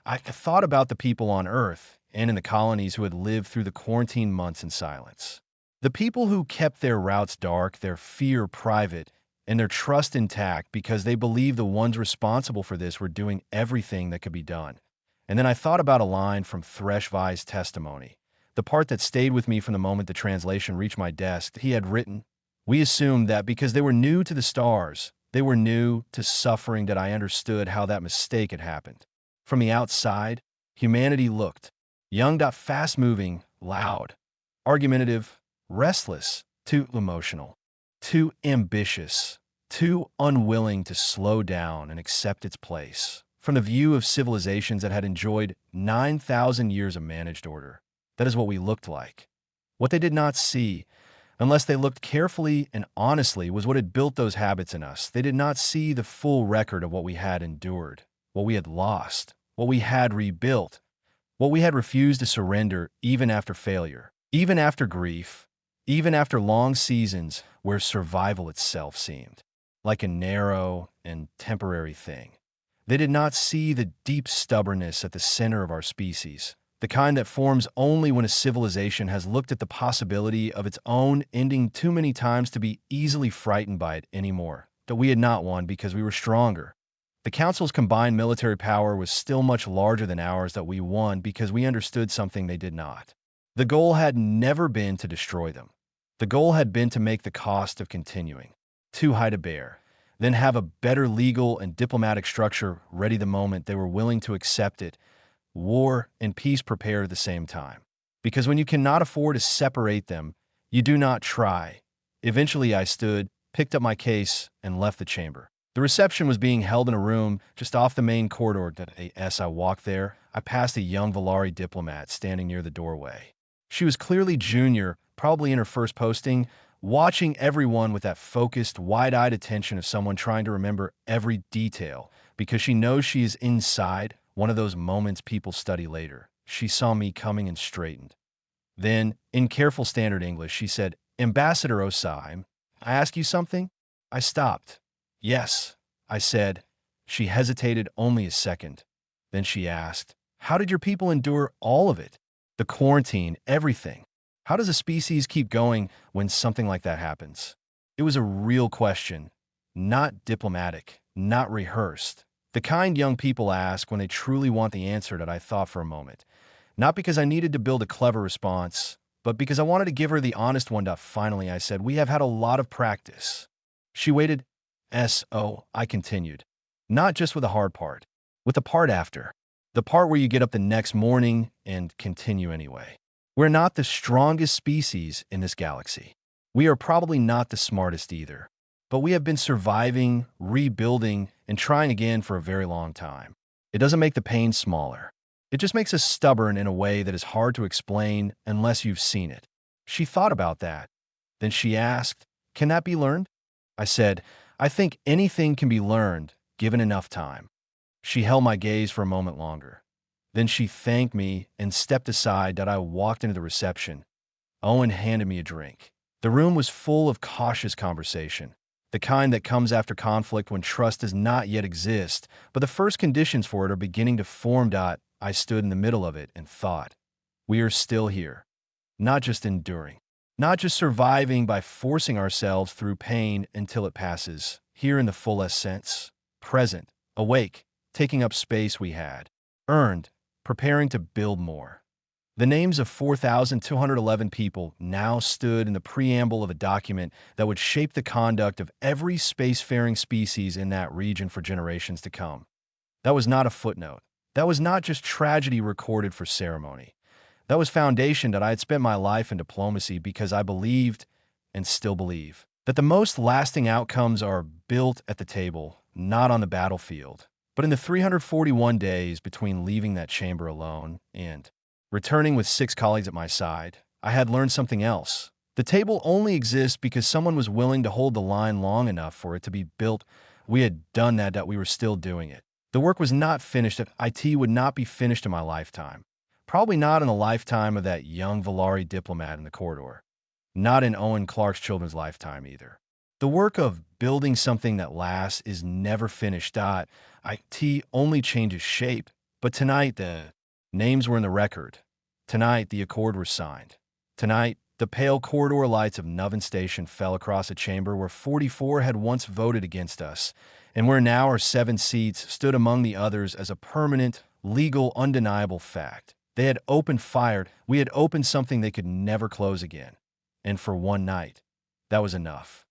I thought about the people on Earth and in the colonies who had lived through the quarantine months in silence. The people who kept their routes dark, their fear private, and their trust intact because they believed the ones responsible for this were doing everything that could be done. And then I thought about a line from HFY's testimony, the part that stayed with me from the moment the translation reached my desk. He had written, "We assumed that because they were new to the stars, they were new to suffering, that I understood how that mistake had happened. From the outside, humanity looked young, fast-moving, loud, argumentative, restless, too emotional, too ambitious, too unwilling to slow down and accept its place. From the view of civilizations that had enjoyed 9,000 years of managed order, that is what we looked like. What they did not see, unless they looked carefully and honestly, was what had built those habits in us. They did not see the full record of what we had endured, what we had lost, what we had rebuilt, what we had refused to surrender even after failure, even after grief, even after long seasons where survival itself seemed like a narrow and temporary thing. They did not see the deep stubbornness at the center of our species, the kind that forms only when a civilization has looked at the possibility of its own ending too many times to be easily frightened by it anymore, that we had not won because we were stronger. The Council's combined military power was still much larger than ours, that we won because we understood something they did not. The goal had never been to destroy them. The goal had been to make the cost of continuing too high to bear, then have a better legal and diplomatic structure ready the moment they were willing to accept it. War and peace prepare at the same time. Because when you cannot afford to separate them, you do not try. Eventually I stood, picked up my case, and left the chamber. The reception was being held in a room just off the main corridor. As I walked there, I passed a young Valari diplomat standing near the doorway. She was clearly junior, probably in her first posting, watching everyone with that focused, wide-eyed attention of someone trying to remember every detail, because she knows she is inside one of those moments people study later. She saw me coming and straightened. Then, in careful standard English, she said, "Ambassador Osai, I ask you something?" I stopped. "Yes," I said. She hesitated only a second. Then she asked, "How did your people endure all of it? The quarantine, everything. How does a species keep going when something like that happens?" It was a real question, not diplomatic, not rehearsed. The kind young people ask when they truly want the answer. That I thought for a moment. Not because I needed to build a clever response, but because I wanted to give her the honest one. Finally, I said, "We have had a lot of practice." She waited. I continued. "Not just with the hard part, with the part after. The part where you get up the next morning and continue anyway. We're not the strongest species in this galaxy. We are probably not the smartest either. But we have been surviving, rebuilding, and trying again for a very long time. It doesn't make the pain smaller. It just makes us stubborn in a way that is hard to explain unless you've seen it." She thought about that. Then she asked, "Can that be learned?" I said, "I think anything can be learned, given enough time." She held my gaze for a moment longer. Then she thanked me and stepped aside. That I walked into the reception. Owen handed me a drink. The room was full of cautious conversation, the kind that comes after conflict when trust does not yet exist, but the first conditions for it are beginning to form. I stood in the middle of it and thought, we are still here, not just enduring, not just surviving by forcing ourselves through pain until it passes, here in the fullest sense, present, awake, taking up space we had earned, preparing to build more. The names of 4,211 people now stood in the preamble of a document that would shape the conduct of every spacefaring species in that region for generations to come. That was not a footnote. That was not just tragedy recorded for ceremony. That was foundation. That I had spent my life in diplomacy because I believed, and still believe, that the most lasting outcomes are built at the table, not on the battlefield. But in the 341 days between leaving that chamber alone and returning with 6 colleagues at my side, I had learned something else. The table only exists because someone was willing to hold the line long enough for it to be built. We had done that we were still doing it. The work was not finished. IT would not be finished in my lifetime. Probably not in the lifetime of that young Valari diplomat in the corridor. Not in Owen Clark's children's lifetime either. The work of building something that lasts is never finished. IT only changes shape. But tonight, the names were in the record. Tonight, the accord was signed. Tonight, the pale corridor lights of Nuven Station fell across a chamber where 44 had once voted against us, and where now our 7 seats stood among the others as a permanent, legal, undeniable fact. They had opened fire. We had opened something they could never close again. And for one night, that was enough.